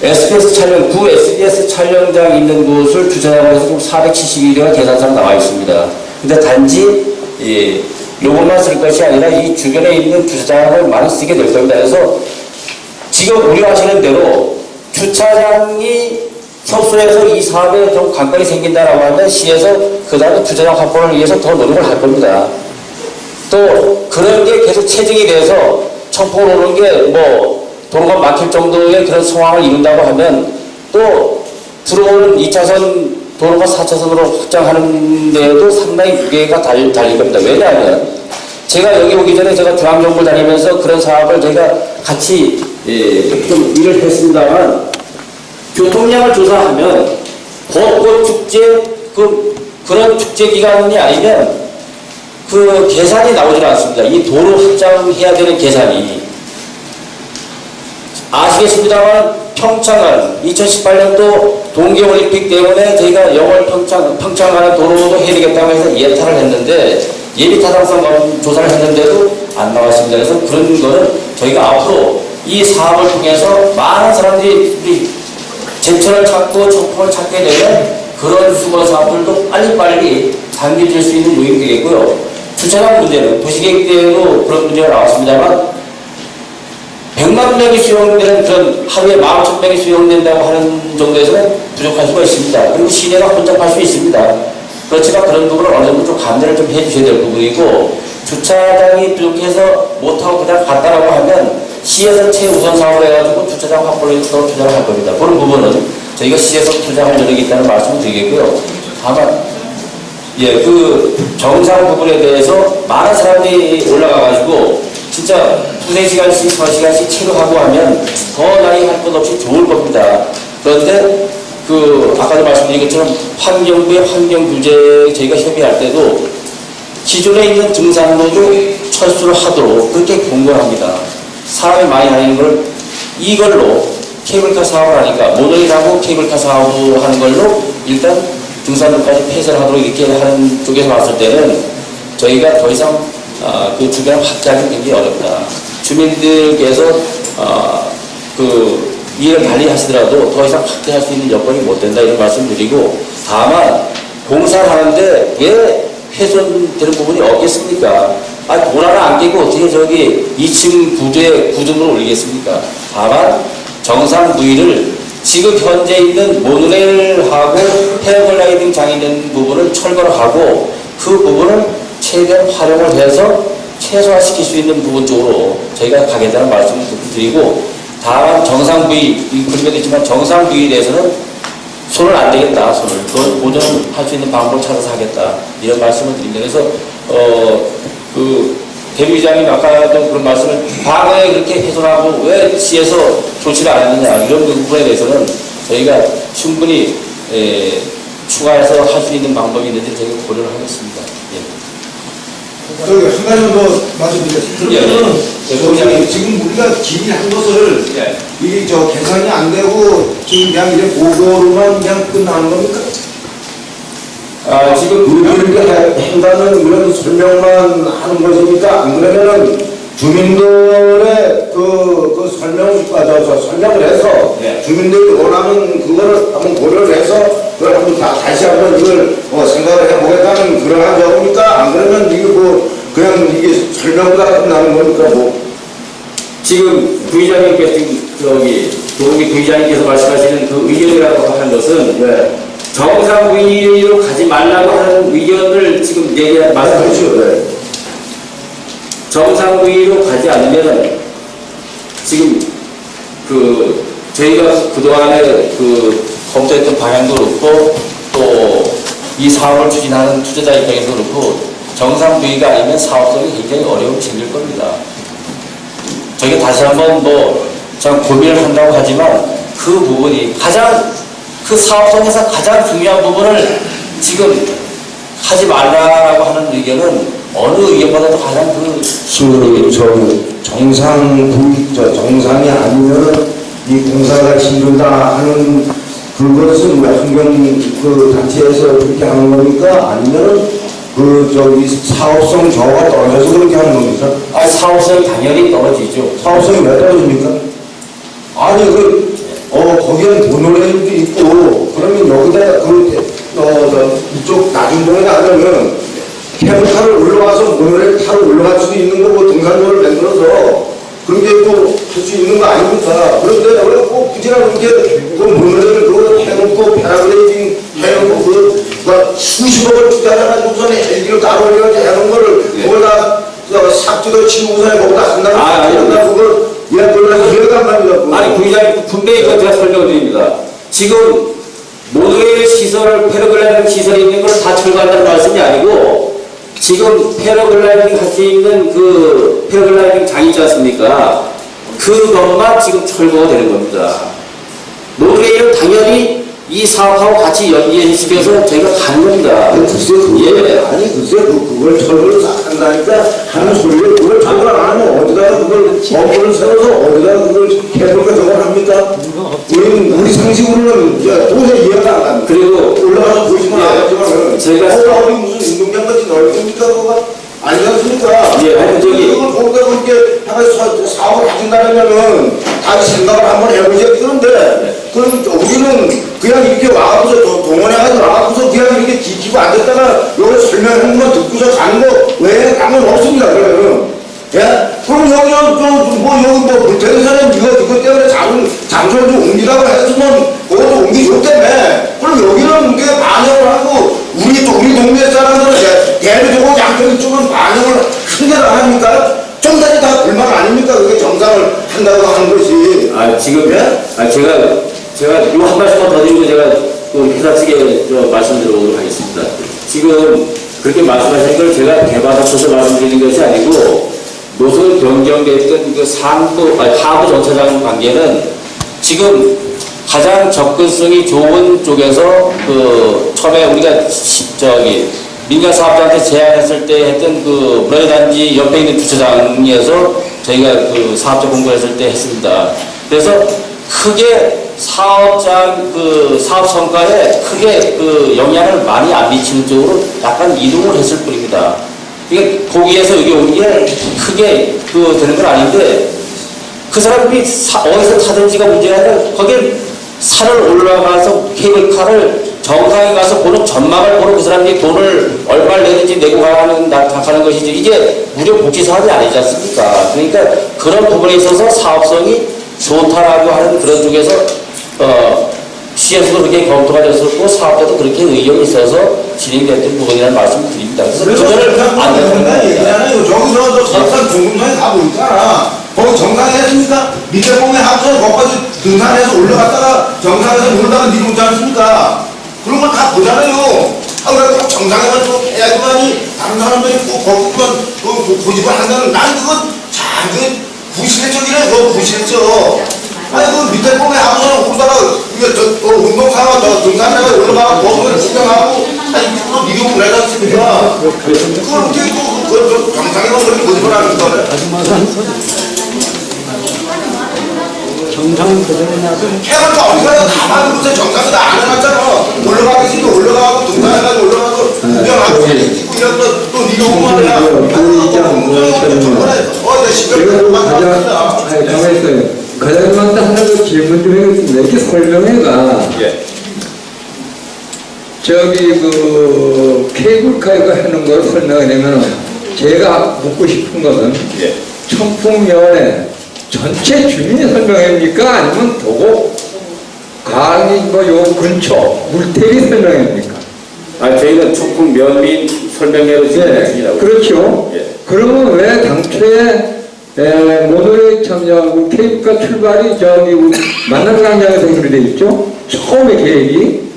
SBS 촬영, 구 SBS 촬영장 있는 곳을 주차장으로 해서 좀 472대가 계산상 나와 있습니다. 근데 단지 요것만 쓸 것이 아니라 이 주변에 있는 주차장을 많이 쓰게 될 겁니다. 그래서 지금 우려하시는 대로 주차장이 협소해서 이 사업에 좀 관건이 생긴다라고 하면 시에서 그 다음에 주차장 확보를 위해서 더 노력을 할 겁니다. 또 그런 게 계속 체증이 돼서 청포로 오는 게 도로가 막힐 정도의 그런 상황을 이룬다고 하면 또 들어오는 2차선 도로가 4차선으로 확장하는 데에도 상당히 무게가 달릴 겁니다. 왜냐하면 제가 여기 오기 전에 제가 중앙정부를 다니면서 그런 사업을 제가 같이 좀 일을 했습니다만 교통량을 조사하면 벚꽃 축제 그런 축제 기간이 아니면 그 계산이 나오질 않습니다. 이 도로 확장해야 되는 계산이. 아시겠습니다만 평창은 2018년도 동계올림픽 때문에 저희가 영월 평창하는 도로도 해야 되겠다고 해서 예타를 했는데 예비 타당성 조사를 했는데도 안 나왔습니다. 그래서 그런 거는 저희가 앞으로 이 사업을 통해서 많은 사람들이 제철을 찾고 청풍을 찾게 되면 그런 수거 사업들도 빨리빨리 당겨질 수 있는 요인이 되겠고요. 주차장 문제는 도시계획대로 그런 문제가 나왔습니다만 100만 명이 수용되는 그런 하루에 11,000명이 수용된다고 하는 정도에서는 부족할 수가 있습니다. 그리고 시내가 혼잡할 수 있습니다. 그렇지만 그런 부분을 어느 정도 좀 감내를 좀 해주셔야 될 부분이고, 주차장이 부족해서 못하고 그냥 갔다라고 하면 시에서 최우선 사업을 해가지고 주차장 확보를 해서 더 투자를 할 겁니다. 그런 부분은 저희가 시에서 투자할 여력이 있다는 말씀을 드리겠고요. 다만 그 정상 부분에 대해서 많은 사람들이 올라가가지고 진짜 2-3시간씩, 4시간씩 체류하고 하면 더 나이 할 것 없이 좋을 겁니다. 그런데 아까도 말씀드린 것처럼 환경부의 환경규제 저희가 협의할 때도 기존에 있는 등산로도 철수를 하도록 그렇게 권고합니다. 사람이 많이 다니는 걸 이걸로 케이블카 사업을 하니까 모노레일하고 케이블카 사업을 하는 걸로 일단 등산로까지 폐쇄를 하도록 이렇게 하는 쪽에서 봤을 때는 저희가 더 이상 그 주변을 확대하기 굉장히 어렵다. 주민들께서 그 일을 달리 하시더라도 더 이상 확대할 수 있는 여건이 못 된다 이런 말씀 드리고, 다만 공사를 하는데 왜 훼손되는 부분이 없겠습니까? 돈 하나 안 깨고 어떻게 저기 2층 구조에 구조물을 올리겠습니까? 다만 정상 부위를 지금 현재 있는 모노레일하고 패러글라이딩 장이 있는 부분을 철거를 하고 그 부분을 최대한 활용을 해서 최소화시킬 수 있는 부분 쪽으로 저희가 가겠다는 말씀을 드리고, 다만 정상 부위, 그림에도 있지만 정상 부위에 대해서는 손을 안 대겠다, 손을. 그걸 보존할 수 있는 방법을 찾아서 하겠다. 이런 말씀을 드립니다. 그래서, 대표이장님 아까도 그런 말씀을 과거에 그렇게 훼손하고 왜 시에서 조치를 안 했느냐, 이런 부분에 대해서는 저희가 충분히, 추가해서 할 수 있는 방법이 있는지 저희가 고려를 하겠습니다. 저기 한 가지만 더 말씀드리겠습니다. 그러면 지금 우리가 질의한 것을 이게 계산이 안 되고 지금 그냥 이제 보고로만 그냥 끝나는 겁니까? 지금 이렇게 한다는 그런 설명만 하는 것이니까, 안 그러면은 주민들의 그 설명을 해서 주민들이 원하는 그거를 한번 고려를 해서 그걸 한번 다시 한번 이걸 생각을 해보겠다는 그러한 적이니까, 안 그러면 이게 그냥 이게 설명보다 끝나는 거니까 지금 부의장님께서 도우미 부의장님께서 말씀하시는 그 의견이라고 하는 것은 정상 부위로 가지 말라고 하는 의견을 지금 말씀하시죠. 정상 부위로 가지 않으면 지금 저희가 그동안에 검토했던 방향도 그렇고 또 이 사업을 추진하는 투자자 입장에서 그렇고 정상 부위가 아니면 사업성이 굉장히 어려움이 생길 겁니다. 저희가 다시 한번 참 고민을 한다고 하지만 그 부분이 그 사업성에서 가장 중요한 부분을 지금 하지 말라고 하는 의견은 어느 의견보다도 가장 정상이 아니면 이 공사가 힘들다 하는 그것은 환경 단체에서 그렇게 하는 겁니까? 아니면 사업성 저하가 떨어져서 그렇게 하는 겁니까? 사업성이 당연히 떨어지죠. 사업성이 왜 떨어집니까? 아니 거기는 모노레일도 있고, 그러면 여기다 이쪽 나중동에 가면 케이블카를 올라와서 모노레일 타러 올라갈 수도 있는 거고, 등산로를 만들어서 그렇게 또 할 수 있는 거 아닙니까? 그런데 왜 꼭 굳이나 그렇게 모노레일 그거 해놓고 패러글라이딩 해놓고 수십억을 투자해가지고선 헬기를 따로 올려가지고 해놓은 거를 거기다 삽지도 치우고서 거기다 한다는 그걸 이해가 안 갑니다. 아니, 부의장님 분명히 그거 제가 설명을 드립니다. 지금 모노레일 시설, 패러글라이딩 시설이 있는 걸 다 철거한다는 말씀이 아니고, 지금 패러글라이딩 할 수 있는 그 패러글라이딩 장이 있지 않습니까? 그것만 지금 철거가 되는 겁니다. 모노레일은 당연히 이 사업하고 같이 연계시켜서 저희가 가는 겁니다. 글쎄, 그걸 철거를 한다니까 하는 소리를, 그걸 철거 안 하면 어디다가 그걸 법을 세워서 어디다가 그걸 해볼까 저걸 합니까? 우리 상식으로는 도저히 이해가 안 갑니다. 그리고 올라가서 보시면 알겠지만 저희가 우리 무슨 운동장 같이 넓습니까? 그거가? 아니지 않습니까? 하여튼 그걸 거기다 그렇게 사업을 하신다면은 다시 생각을 한번 해보셔야 되는데, 그럼 우리는 그냥 이렇게 와서 동원해가지고 와서 그냥 이렇게 지키고 앉았다가 여기 설명하는 거 듣고서 가는 거 외에 가면 없습니다. 그러면 그럼 여기 불태는 사람 이거 때문에 장소를 좀 옮기라고 했으면 그것도 옮기줬다며. 그럼 여기는 우리가 반영을 하고 우리 동네 사람들은 대비적으로 양쪽 쪽은 반영을 크게 안 합니까? 정상이 다 불만 아닙니까? 그게 정상을 한다고 하는 것이. 제가 요 한 말씀만 더 드리고 제가 회사 측에 말씀드리도록 하겠습니다. 지금 그렇게 말씀하신 걸 제가 대받아쳐서 말씀드리는 것이 아니고, 노선 변경됐던 하부 정차장 관계는 지금 가장 접근성이 좋은 쪽에서 처음에 우리가 민간 사업자한테 제안했을 때 했던 문화재단지 옆에 있는 주차장에서 저희가 그 사업자 공부했을 때 했습니다. 그래서 크게 사업장 그 사업 성과에 크게 그 영향을 많이 안 미치는 쪽으로 약간 이동을 했을 뿐입니다. 이게 거기에서 여기 오는 게 크게 그 되는 건 아닌데 그 사람이 어디서 타든지가 문제가 아니라 거기에 산을 올라가서 케이블카를 정상에 가서 보는 전망을 보는 그 사람이 돈을 얼마를 내는지 내고 가는 것이지 이게 무료 복지 사업이 아니지 않습니까? 그러니까 그런 부분에 있어서 사업성이 좋다라고 하는 그런 쪽에서 시에서도 그렇게 검토가 됐었고 사업자도 그렇게 의견이 있어서 진행됐던 부분이라는 말씀을 드립니다. 그래서 그거를 안 된다 얘기잖아요. 저기서 저 설산 중금동에 가보니까 거기 정상에 했으니까 밑에 보면 합쳐서 거기까지 등산해서 올라갔다가 정상에서 올라가는 일이 있지 않습니까? 그런 걸 다 보잖아요. 그래서 꼭 정상에만 또 해야지만이 다른 사람들이 꼭 거기만 고집을 한다는 난 그건 참 구실적이래. 그거 구실적. 아니 그 밑에 보면 아무나 오다가 운동사와 저 등산에서 올라가고 거기를 구경하고 아니 그거 미국 내지 않습니까? 그렇게 그 정상에만 그렇게 고집을 하는 거래. 정상 그전에나도 해볼까 어디가 가만히 무슨 정상에도 안 해놨잖아. 올라가기 싫어 올라가고 등산해가지고 올라가고 구경하고 사진 찍고 이런 거또 니가 오고 말이야. 그리고 가만히 있어요. 가장님한테 하나 더 질문 좀 해보겠습니다. 이렇게 설명회가 저기 그 케이블카가 하는 걸 설명하려면 제가 묻고 싶은 것은 청풍면에 전체 주민이 설명합니까? 아니면 도곡 강이 요 근처 물태리 설명합니까? 저희는 청풍 면민 설명회로 진행했습니다. 그렇죠. 그러면 왜 당초에 모델에 참여하고 케이블카 출발이 저기 만남광장에서 그렇게 돼 있죠? 처음에 계획이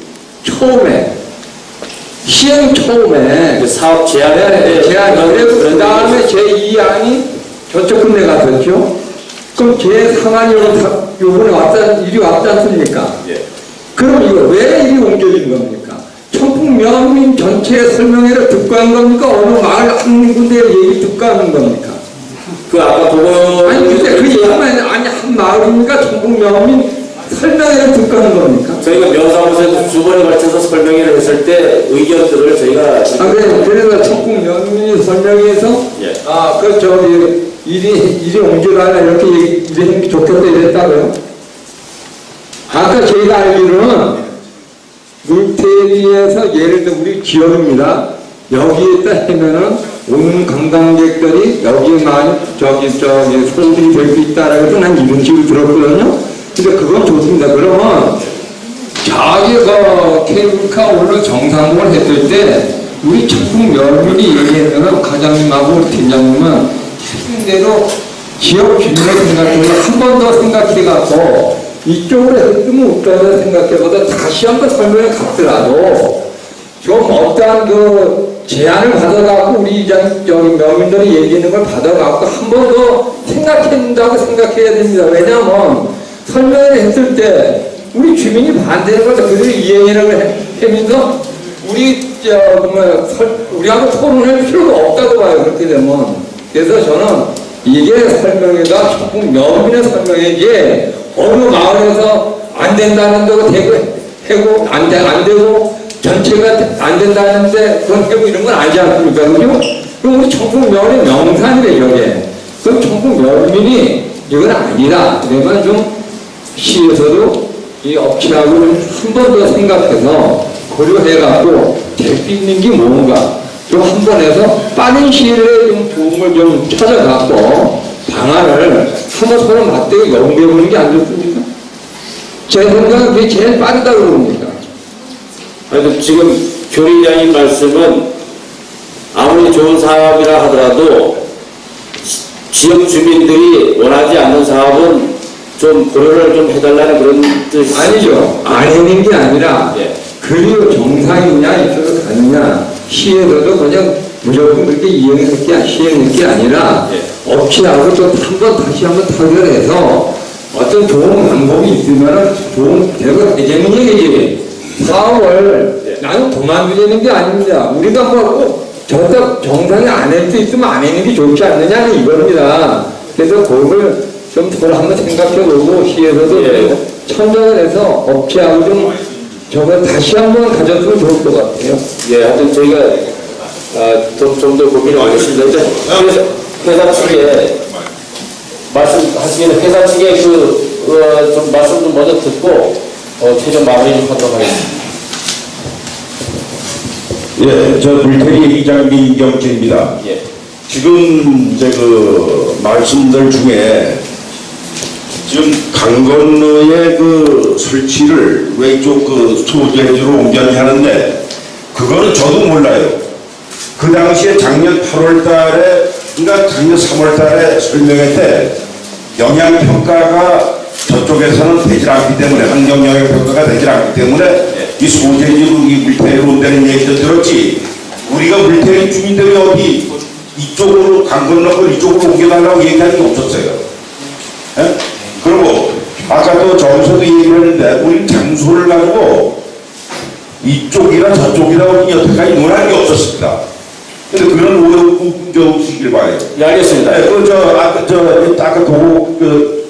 시행 처음에 그 사업 제안에 그 다음에 제2안이 저쪽 끝내 갔었죠? 그럼 제3안이 요번에 이리 왔지 않습니까? 그럼 이거 왜 이리 옮겨진 겁니까? 청풍면민 전체 설명회를 듣고 한 겁니까? 어느 마을 한 군데 얘기 듣고 하는 겁니까? 그 아까 그거 아니 글쎄 그 얘기만 아니 한 마을입니까? 청풍면민 설명회를 듣고 하는 겁니까? 저희가 면사무소에서 두 번에 걸쳐서 설명회를 했을 때 의견들을 저희가 그래서 청풍면민이 설명회에서 그 저기 일이 옮겨가라 이렇게 이랬으면 좋겠다 이랬다고요? 아까 저희가 알기로는 물태리에서 예를 들어 우리 지역입니다. 여기에다 하면은 오는 관광객들이 여기에 많이 저기 손들이 될 수 있다라고 해서 난 이런 식으로 들었거든요. 근데 그건 좋습니다. 그러면 저기 케이블카 올라 정상공을 했을 때 우리 청풍 면민이 얘기하면은 과장님하고 팀장님은 대로 지역 주민을 생각해서 한 번 더 생각해갖고 이쪽으로 했으면 어떠냐 생각해보다 다시 한 번 설명에 갔더라도 좀 어떠한 그 제안을 받아갖고 우리 면민들이 얘기하는 걸 받아갖고 한 번 더 생각한다고 생각해야 됩니다. 왜냐하면 설명을 했을 때 우리 주민이 반대하는 걸 그들이 이행이라고 하면서 우리하고 토론할 필요가 없다고 봐요. 그렇게 되면. 그래서 저는 이게 설명회가 조금 면민의 설명회지 어느 마을에서 안 된다는 데고 되고 안 되고 전체가 안 된다는데 그건 되고 이런 건 아니지 않습니까? 그죠? 그럼 우리 청풍면이 명산이래 저게. 그럼 청풍면민이 이건 아니다. 그러면 좀 시에서도 이 업체하고 한 번 더 생각해서 고려해갖고 될 수 있는 게 뭔가 좀 한 번 해서 빠른 시일에 좀 도움을 좀 찾아갖고 방안을 한번 서로 맞대고 연구해보는 게 안 좋습니까? 제 생각은 그게 제일 빠르다고 봅니다. 그래도 지금 교리장님 말씀은 아무리 좋은 사업이라 하더라도 지역 주민들이 원하지 않는 사업은 좀 고려를 좀 해달라는 그런 뜻이 아니죠. 안 해는 게 아니라 그리고 정상이냐 이쪽으로 가느냐 시에서도 그냥 무조건 그렇게 시행할 게 아니라 업체하고 또 다시 한번 타결해서 어떤 좋은 방법이 있으면 좋은 대가 되겠는 얘기지. 사업을 나는 그만두려는 게 아닙니다. 우리가 뭐 꼭 정상에 안 할 수 있으면 안 하는 게 좋지 않느냐는 이겁니다. 그래서 그걸 좀 저걸 한번 생각해보고 시에서도 예. 천정을 해서 업체하고 좀 저걸 다시 한번 가졌으면 좋을 것 같아요. 예, 하여튼 저희가 좀 더 고민을 하겠습니다. 이제 회사 측에 말씀하시기에는 회사 측에 좀 말씀 좀 먼저 듣고 최종 마무리 좀 하도록 하겠습니다. 예, 저 물태리 이장님 이경진입니다. 예. 지금 이제 그 말씀들 중에 지금 강 건너의 그 설치를 왼쪽 그 소재지로 옮겨야 하는데 그거는 저도 몰라요. 그 당시에 작년 8월 달에 그러니까 작년 3월 달에 설명회 때 영향평가가 저쪽에서는 되질 않기 때문에 환경 영향평가가 되질 않기 때문에 이 소재지로 이 물태리로 온다는 얘기도 들었지 우리가 물태리 주민들이 어디 이쪽으로 강 건너고 이쪽으로 옮겨달라고 얘기한 게 없었어요. 예? 그리고 아까도 저기서도 얘기를 했는데 우리는 장소를 가지고 이쪽이나 저쪽이라고 여태까지 논한 게 없었습니다. 근데 그런 오해가 없으시길 바래요. 예, 알겠습니다. 네, 아까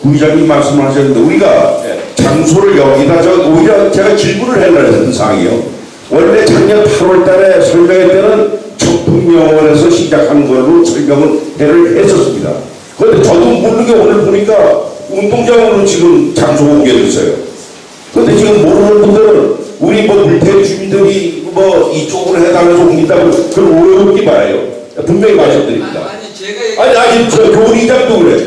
부의장님 말씀하셨는데 우리가 장소를 여기다 오히려 제가 질문을 했던 상황이요. 원래 작년 8월 달에 설명회 때는 청풍명원에서 시작하는 걸로 설명을 했었습니다. 그런데 저도 모르는 게 오늘 보니까 운동장으로 지금 장소가 옮겨졌어요. 그런데 지금 모르는 분들은 우리 뭐 물태리 주민들이 뭐 이쪽으로 해달라고 옮긴다고 그걸 오해 없기 바라요. 분명히 말씀드립니다. 아니 저 교리장도 그래.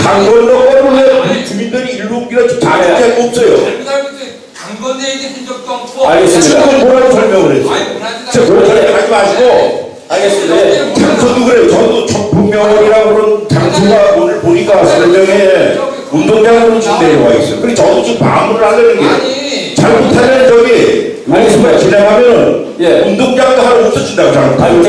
강 건너거는 왜 주민들이 일로 옮기나 다 얘기할 거 없어요. 강건대 얘기한 적도 없고. 알겠습니다. 그걸 뭐라고 설명을 했어요. 저 그렇게 하지 마시고. 알겠습니다. 장소도 그래요. 저도 청풍명원이라고 그런 장소가 오늘 보니까 설명에 운동장으로 지금 내려와 있어요. 그래서 저도 지금 반문을 하려는 게 잘못하면 저기 알겠습니다. 진행하면 예. 운동장도 하나 없어진다고 잘못하면.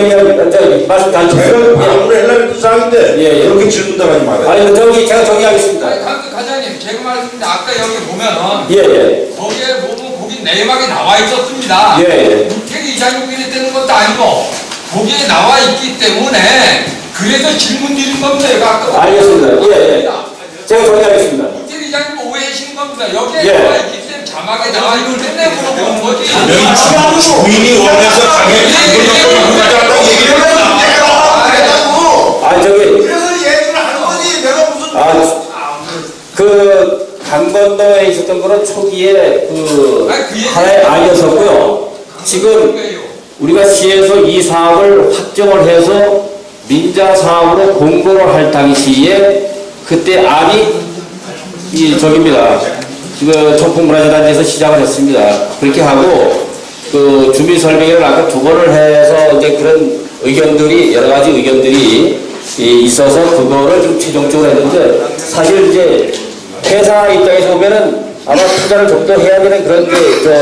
저기 말씀 다 제가 주세요. 반문을 하려는 뜻 상인데 예, 예. 그렇게 질문들 하지 말아요. 아니 제가 정리하겠습니다. 과장님, 제가 말했는데 아까 여기 보면은 예. 거기에 보면 거기 내막에 나와 있었습니다. 예. 물태기 이장육인이 되는 것도 아니고 거기에 나와 있기 때문에 그래서 질문 드린 겁니다. 여기 아까. 알겠습니다. 예. 제가 정리하겠습니다. 물태기 이장님 오해하신 겁니다. 여기에 예. 나와 있기 때문에 자막에 나와 있기 때문에 물어보는 거지. 주인이 원해서 가게 운동장이라고 얘기를 했다고. 아 저기 그래서 얘기를 하는 거지 내가 무슨 그 강건너에 있었던 거는 초기에 하나의 아니었었고요. 지금 우리가 시에서 이 사업을 확정을 해서 민자 사업으로 공고를 할 당시에 그때 안이 저기입니다. 지금 청풍문화재단지에서 시작을 했습니다. 그렇게 하고 그 주민 설명회를 아까 2번을 해서 이제 그런 의견들이 여러 가지 의견들이 있어서 그거를 좀 최종적으로 했는데 사실 이제 회사 입장에서 보면은 아마 투자를 좀 더 해야 되는 그런 게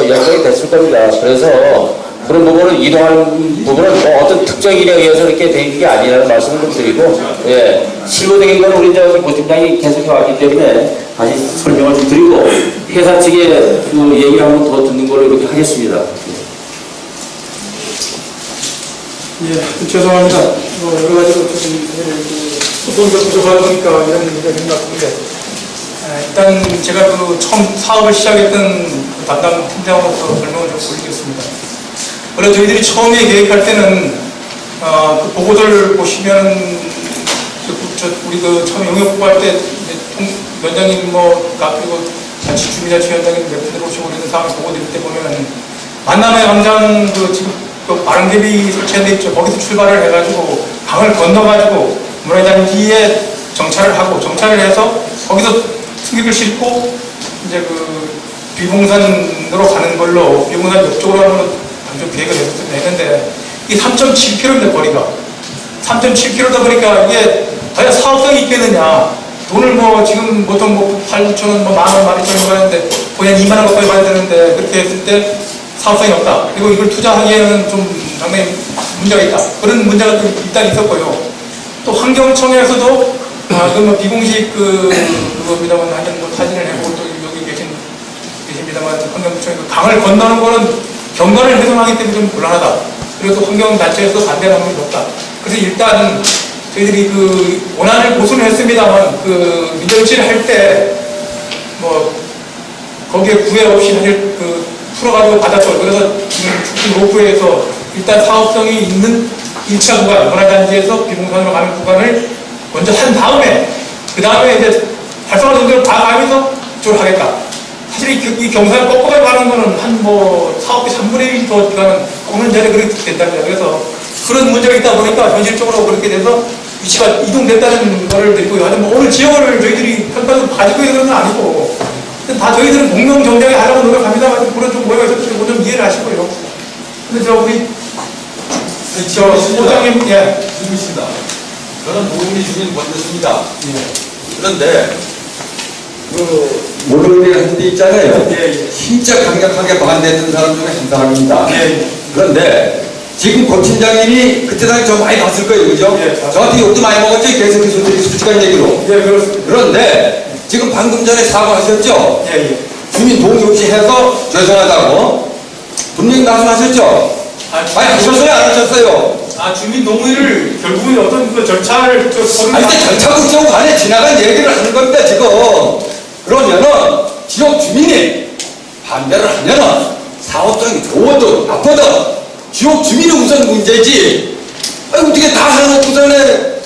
연관이 됐을 겁니다. 그래서 그런 부분을 이동하는 부분은 어떤 특정 일에 의해서 이렇게 된 게 아니라는 말씀을 좀 드리고, 예, 실무적인 건 우리 고팀장이 계속 해왔기 때문에 다시 설명을 좀 드리고, 회사 측에 그 얘기를 한번 더 듣는 걸로 이렇게 하겠습니다. 예, 죄송합니다. 여러 가지로 좀 소통이 부족하다 보니까 이런 문제가 있는 것 같은데, 일단 제가 그 처음 사업을 시작했던 그 담당 팀장으로서 설명을 좀 올리겠습니다. 원래 저희들이 처음에 계획할 때는 그 보고서를 보시면 우리 그 처음 영역 보고할 때 위원장님 그리고 자치 주민자치위원장님 몇 분들 오시고 이런 상황 보고 드릴 때 보면은 만남의 광장 지금 바람개비 설치한 데 있죠. 거기서 출발을 해가지고 강을 건너가지고 문화단지에 정차를 하고 정차를 해서 거기서 승객을 싣고 이제 그 비봉산으로 가는 걸로 비봉산 옆쪽으로 하는 좀 계획을 했는데 이 3.7km인데 거리가 3.7km다 보니까 이게 과연 사업성이 있겠느냐. 돈을 지금 보통 8,000원, 10,000원, 12,000원 가는데 그냥 2만 원 가까이 받아야 되는데 그렇게 했을 때 사업성이 없다. 그리고 이걸 투자하기에는 좀 상당히 문제가 있다. 그런 문제가 또 일단 있었고요. 또 환경청에서도 비공식 그겁니다만 하여튼 사진을 해보고 또 여기 계십니다만 환경청에 강을 건너는 거는 경관을 훼손하기 때문에 좀 곤란하다. 그리고 또 환경단체에서 반대하는 게 없다. 그래서 일단 저희들이 그 원안을 보수는 했습니다만 그 민정실을 할 때 뭐 거기에 구애 없이 사실 그 풀어가지고 받았죠. 그래서 지금 축진 로프에서 일단 사업성이 있는 1차 구간, 원화단지에서 비공산으로 가는 구간을 먼저 한 다음에 그 다음에 이제 활성화 정도를 다 가면서 그쪽을 하겠다. 사실 이 경사를 꺾어가지고 가는 거는 한 뭐 사업비 3분의 1 더 들어가는 오는 전에 그렇게 된답니다. 그래서 그런 문제가 있다 보니까 현실적으로 그렇게 돼서 위치가 이동됐다는 거를 듣고요. 하여튼 뭐 오늘 지역을 저희들이 평가도 가지고 있는 건 아니고 다 저희들은 공명 정장에 하려고 노력합니다만 그런 좀 모여서 좀 이해를 하시고요. 근데 저 우리 저 소장님 예. 있습니다. 저는 도민이 주민 번졌습니다. 예. 그런데 물론이 한 데 있잖아요. 진짜 강력하게 반대했던 사람 중에 한 사람입니다. 그런데 지금 고팀장님이 그때 당시 저 많이 봤을 거예요, 그죠? 저한테 욕도 많이 먹었죠, 계속해서 되게 솔직한 얘기로. 예, 그렇습니다. 그런데 지금 방금 전에 사과하셨죠? 예. 주민 동의 없이 해서 죄송하다고 분명히 말씀하셨죠? 아니 하셨어요, 안 하셨어요? 아, 주민 동의를 결국은 어떤 그 절차를 아니 근데 절차 국정 간에 지나간 얘기를 하는 겁니다 지금. 그러면은 지역 주민이 반대를 하면은 사업성이 좋아도 나쁘든 지역 주민이 우선 문제지. 아니 어떻게 다 해놓고서는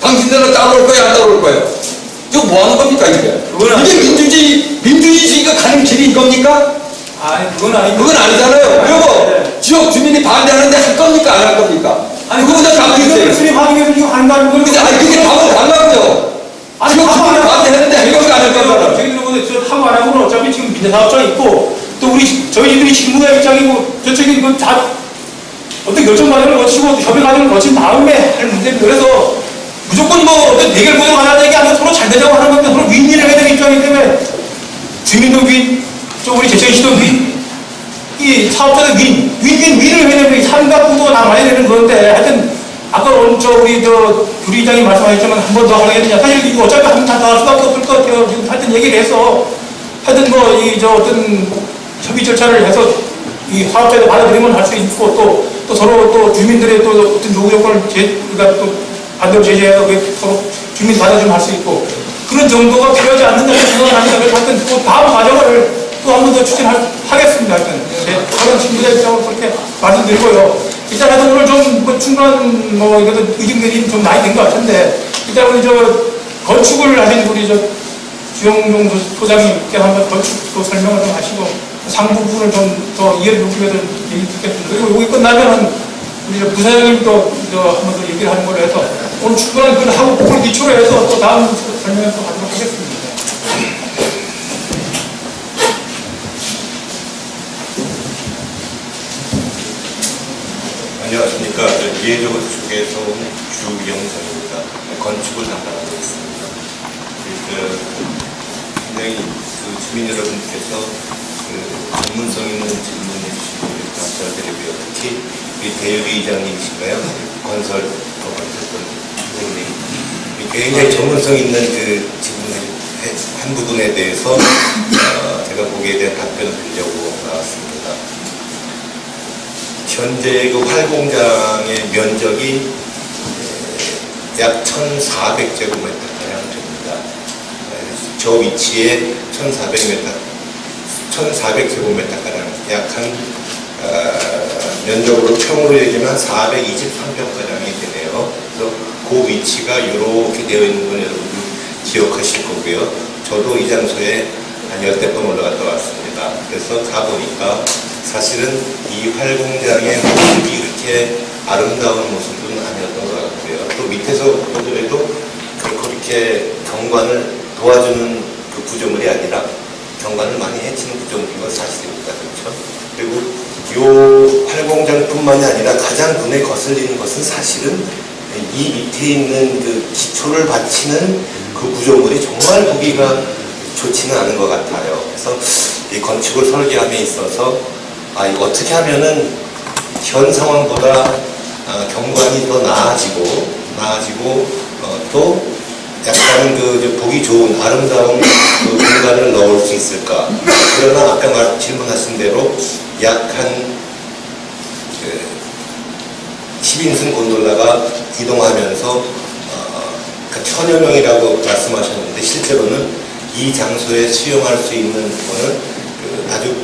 당신들은 따라올 거야 안 따라올 거야? 이거 뭐 하는 겁니까 이게? 이게 민주주의가 가는 길이 이겁니까? 아니 그건 아니고. 그건 아니잖아요. 그리고 네. 지역 주민이 반대하는데 할 겁니까 안 할 겁니까? 아니 그거보다 답을 주세요. 수립하기 위해서 이거 한다는 걸. 근데 아니 그게 답은 달라고요. 지역 주민이 반대하는데 할 겁니까 안 할 겁니까? 저희들은 오늘 저 하고 안 하고는 어차피 지금 민자사업장이 있고 또 우리 저희들이 직무가 입장이고 저쪽이 이거 다 어떤 결정 과정을 거치고 협의 과정을 거친 다음에 할 문제입니다. 그래서 무조건 뭐 어떤 대결 구도가 하나 되게 아니라 서로 잘 되자고 하는 건데 서로 윈윈을 해야 되는 입장이기 때문에 주민도 윈, 또 우리 제천시도 윈, 이 사업자도 윈을 해야 되는 삼각구도가 다 많이 되는 건데 하여튼 아까 우리 규리장이 말씀하셨지만 한 번 더 하겠느냐. 사실 이거 어차피 한 번 다 할 수밖에 없을 것 같아요. 지금 하여튼 얘기를 해서 하여튼 뭐 어떤 협의 절차를 해서 이 사업자도 받아들이면 할 수 있고 또 서로 또 주민들의 또 어떤 요구 조건을 그러니까 또 반대로 제시해서 서로 주민 받아주면 할 수 있고 그런 정도가 필요하지 않는다는 생각을 합니다. 그래서 하여튼 또 다음 과정을 또 한 번 더 추진하겠습니다. 하여튼 다른 친구들 입장으로 그렇게 말씀드리고요. 일단 하여튼 오늘 좀 뭐 충분한 뭐 이것도 의견들이 좀 많이 된 것 같은데 일단 우리 저 건축을 하신 우리 저 주영종 소장님께 한번 건축도 설명을 좀 하시고 상부분을 좀 더 이해를 돕기 위해서 얘기 듣겠습니다. 그리고 여기 끝나면은 우리 저 부사장님도 한번 더 얘기를 하는 걸로 해서 오늘 충분한 그걸 하고 그걸 기초로 해서 또 다음 설명을 또 하도록 하겠습니다. 안녕하십니까. 이해적으로 쪽에서 주영선입니다. 건축을 담당하고 있습니다. 굉장히 주민 여러분께서 전문성 있는 질문해 주시고 답변드리고요. 특히 우리 대유리 이장님이신가요? 건설 선생님. 굉장히 전문성 있는 그 질문의 한 부분에 대해서 제가 거기에 대한 답변을 드리려고 나왔습니다. 현재 그 활공장의 면적이 약 1,400제곱미터가량 됩니다. 저 위치에 1,400제곱미터가량 약 한 면적으로 평으로 얘기하면 423평가량이 되네요. 그래서 그 위치가 이렇게 되어 있는 건 여러분 기억하실 거고요. 저도 이 장소에 한 10번 올라갔다 왔습니다. 그래서 가보니까 사실은 이 활공장의 모습이 이렇게 아름다운 모습은 아니었던 것 같고요. 또 밑에서 보더라도 그렇게 경관을 도와주는 그 구조물이 아니라 경관을 많이 해치는 구조물인 건 사실입니다. 그렇죠? 그리고 이 활공장뿐만이 아니라 가장 눈에 거슬리는 것은 사실은 이 밑에 있는 그 기초를 받치는 그 구조물이 정말 보기가 좋지는 않은 것 같아요. 그래서 이 건축을 설계함에 있어서 이거 어떻게 하면은 현 상황보다 경관이 더 나아지고 또 약간 그 보기 좋은 아름다운 그 공간을 넣을 수 있을까? 그러나 아까 질문하신 대로 약 한 10인승 곤돌라가 이동하면서 그 천여 명이라고 말씀하셨는데 실제로는 이 장소에 수용할 수 있는 거는 아주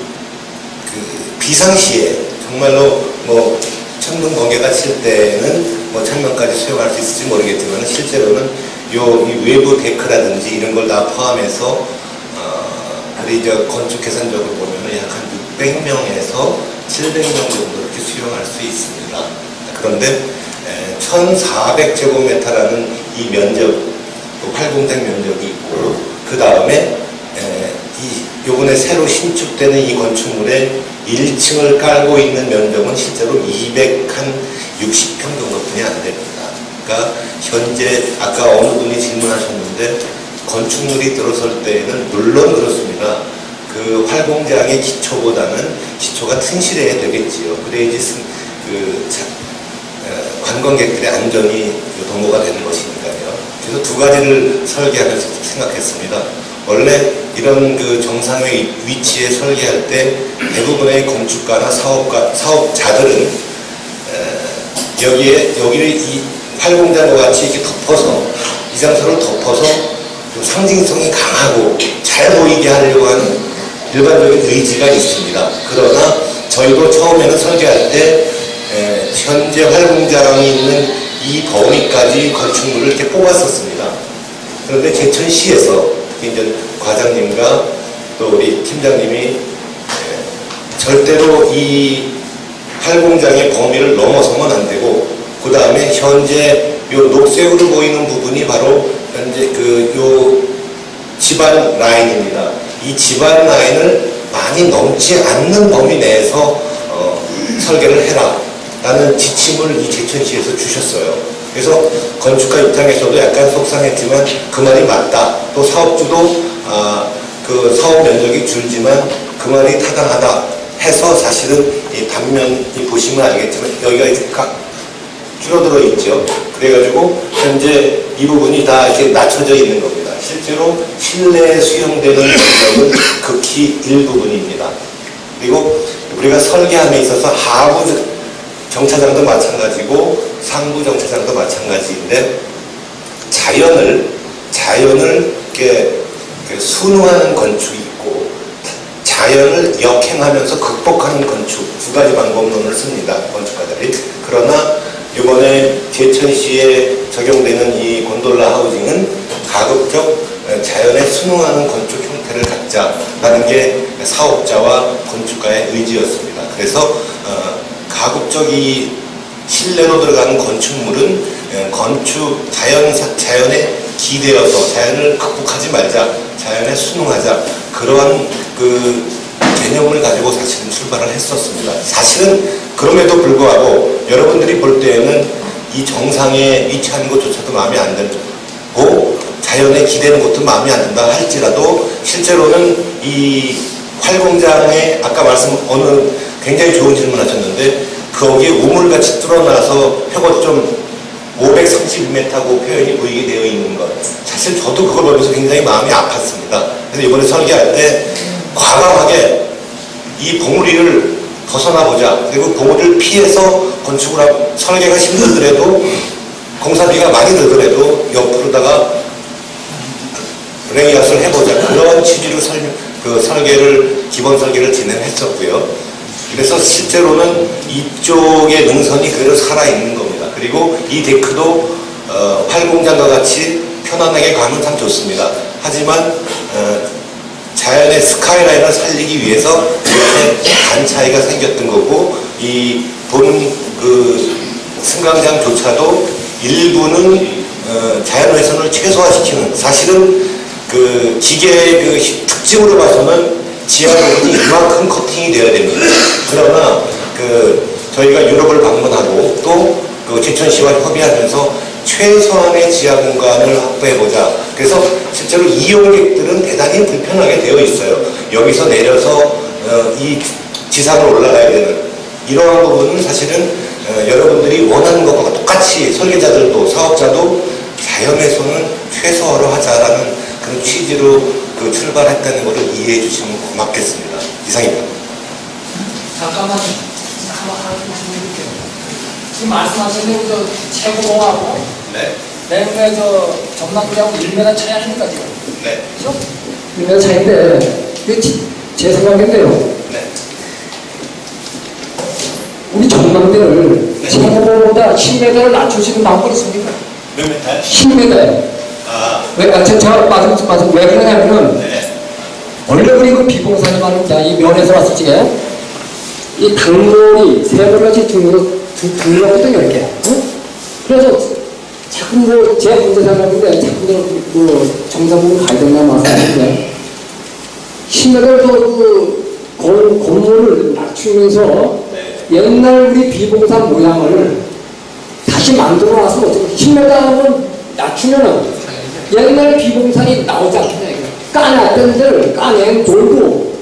비상시에 정말로 뭐 천문 번개가 칠 때는 뭐 1000명까지 수용할 수 있을지 모르겠지만 실제로는 이 외부 데크라든지 이런 걸 다 포함해서 우리 건축 계산적으로 보면 약 한 600명에서 700명 정도 이렇게 수용할 수 있습니다. 그런데 1400제곱미터라는 이 면적, 활공장 면적이 있고 그 다음에 요번에 새로 신축되는 이 건축물의 1층을 깔고 있는 면적은 실제로 260평 정도뿐이 안 됩니다. 그러니까 현재 아까 어느 분이 질문하셨는데 건축물이 들어설 때에는 물론 그렇습니다. 그 활공장의 기초보다는 기초가 튼실해야 되겠지요. 그래야지 관광객들의 안전이 도모가 되는 것이니까요. 그래서 두 가지를 설계하면서 생각했습니다. 원래 이런 그 정상의 위치에 설계할 때 대부분의 건축가나 사업자들은 여기를 이 활공장과 같이 이렇게 덮어서 이 장소를 덮어서 좀 상징성이 강하고 잘 보이게 하려고 하는 일반적인 의지가 있습니다. 그러나 저희도 처음에는 설계할 때 현재 활공장이 있는 이 범위까지 건축물을 이렇게 뽑았었습니다. 그런데 제천시에서 이제 과장님과 또 우리 팀장님이 절대로 이 활공장의 범위를 넘어서면 안 되고 그 다음에 현재 요 녹색으로 보이는 부분이 바로 현재 요 집안 라인입니다. 이 집안 라인을 많이 넘지 않는 범위 내에서 설계를 해라 라는 지침을 이 제천시에서 주셨어요. 그래서 건축가 입장에서도 약간 속상했지만 그 말이 맞다. 또 사업주도 그 사업 면적이 줄지만 그 말이 타당하다 해서 사실은 이 단면이 보시면 알겠지만 여기가 이렇게 줄어들어 있죠. 그래가지고 현재 이 부분이 다 이렇게 낮춰져 있는 겁니다. 실제로 실내에 수용되는 면적은 극히 일부분입니다. 그리고 우리가 설계함에 있어서 하부 정차장도 마찬가지고 상부 정차장도 마찬가지인데 자연을 이렇게 순화하는 건축이 있고 자연을 역행하면서 극복하는 건축 두 가지 방법론을 씁니다. 건축가들이. 그러나 이번에 제천시에 적용되는 이 곤돌라 하우징은 가급적 자연에 순응하는 건축 형태를 갖자라는 게 사업자와 건축가의 의지였습니다. 그래서 가급적 이 실내로 들어가는 건축물은 자연에 기대어서 자연을 극복하지 말자, 자연에 순응하자 그러한 그 개념을 가지고 사실은 출발을 했었습니다. 사실은 그럼에도 불구하고 여러분들이 볼 때에는 이 정상에 위치하는 것조차도 마음에 안 들고 자연에 기대는 것도 마음에 안 든다 할지라도 실제로는 이 활공장에 아까 어느 굉장히 좋은 질문 하셨는데 거기에 우물같이 뚫어놔서 벽을 좀 532m고 표현이 보이게 되어 있는 것. 사실 저도 그걸 보면서 굉장히 마음이 아팠습니다. 그래서 이번에 설계할 때 과감하게 이 봉우리를 벗어나 보자. 그리고 봉우리를 피해서 건축을 설계가 힘들더라도 공사비가 많이 들더라도 옆으로다가 레이아웃을 해보자. 그런 취지로 기본 설계를 진행했었고요. 그래서 실제로는 이쪽의 능선이 그대로 살아있는 겁니다. 그리고 이 데크도 활공장과 같이 편안하게 가면 참 좋습니다. 하지만 자연의 스카이라인을 살리기 위해서 이렇게 간 차이가 생겼던 거고 이 본 승강장조차도 일부는 자연훼손을 최소화시키는 사실은 그 기계의 그 특징으로 봐서는 지하 부분이 이만큼 커팅이 되어야 됩니다. 그러나 저희가 유럽을 방문하고 또 그 제천시와 협의하면서 최소한의 지하 공간을 확보해보자. 그래서 실제로 이용객들은 대단히 불편하게 되어 있어요. 여기서 내려서 이 지상으로 올라가야 되는 이러한 부분은 사실은 여러분들이 원하는 것과 똑같이 설계자들도 사업자도 자연훼손은 최소화로 하자라는 그런 취지로 출발했다는 것을 이해해 주시면 고맙겠습니다. 이상입니다. 잠깐만 하나 좀 질문드릴게요. 지금 말씀하신 대로 저 최고봉하고 네. 내년에 저 전남구하고 1m 차이 아닙니까 지금? 네. 그죠? 1m 차이인데 이게 제 생각인데요. 네. 우리 전망대를 최고봉보다 10m를 낮추시는 방법이 있습니까? 몇 메타요? 10m. 아, 제가 맞은 왜 그러냐면은 네. 원래 그리고 비봉산이 말입니다. 이 면에서 왔을 적에 이 단골이 세 번같이 둘러거든요 이렇게. 응? 그래서 자꾸 제 문제 생각인데 자꾸 정상부로 가야 되나 말씀하는데 10m를 더 건물을 낮추면서 옛날 우리 비봉산 모양을 다시 만들어 놔서 10m를 낮추면은 옛날 비봉산이 나오지 않겠냐 이거. 까놨던 데를 까낸 돌고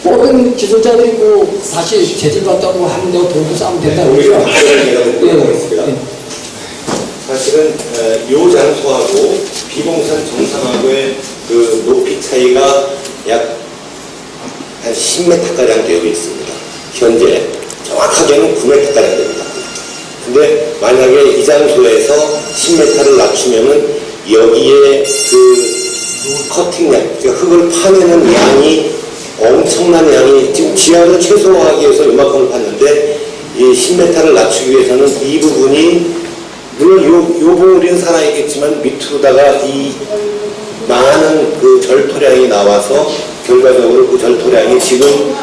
모든 기술자들이 뭐 다시 재질 같다고 하는데 돌고 싸면 된다 우리가 그러죠. 하나를 얘기가 드리겠습니다. 예. 사실은 요 장소하고 비봉산 정상하고의 그 높이 차이가 약 한 10m가량 되어 있습니다. 현재 정확하게는 9m가량 됩니다. 근데 만약에 이 장소에서 10m를 낮추면은 여기에 그 커팅량, 그러니까 흙을 파내는 양이 엄청난 양이 지금 지하를 최소화하기 위해서 이만큼을 팠는데 이 10m를 낮추기 위해서는 이 부분이 물론 요 봉우리는 살아있겠지만 밑으로다가 이 많은 그 절토량이 나와서 결과적으로 그 절토량이 지금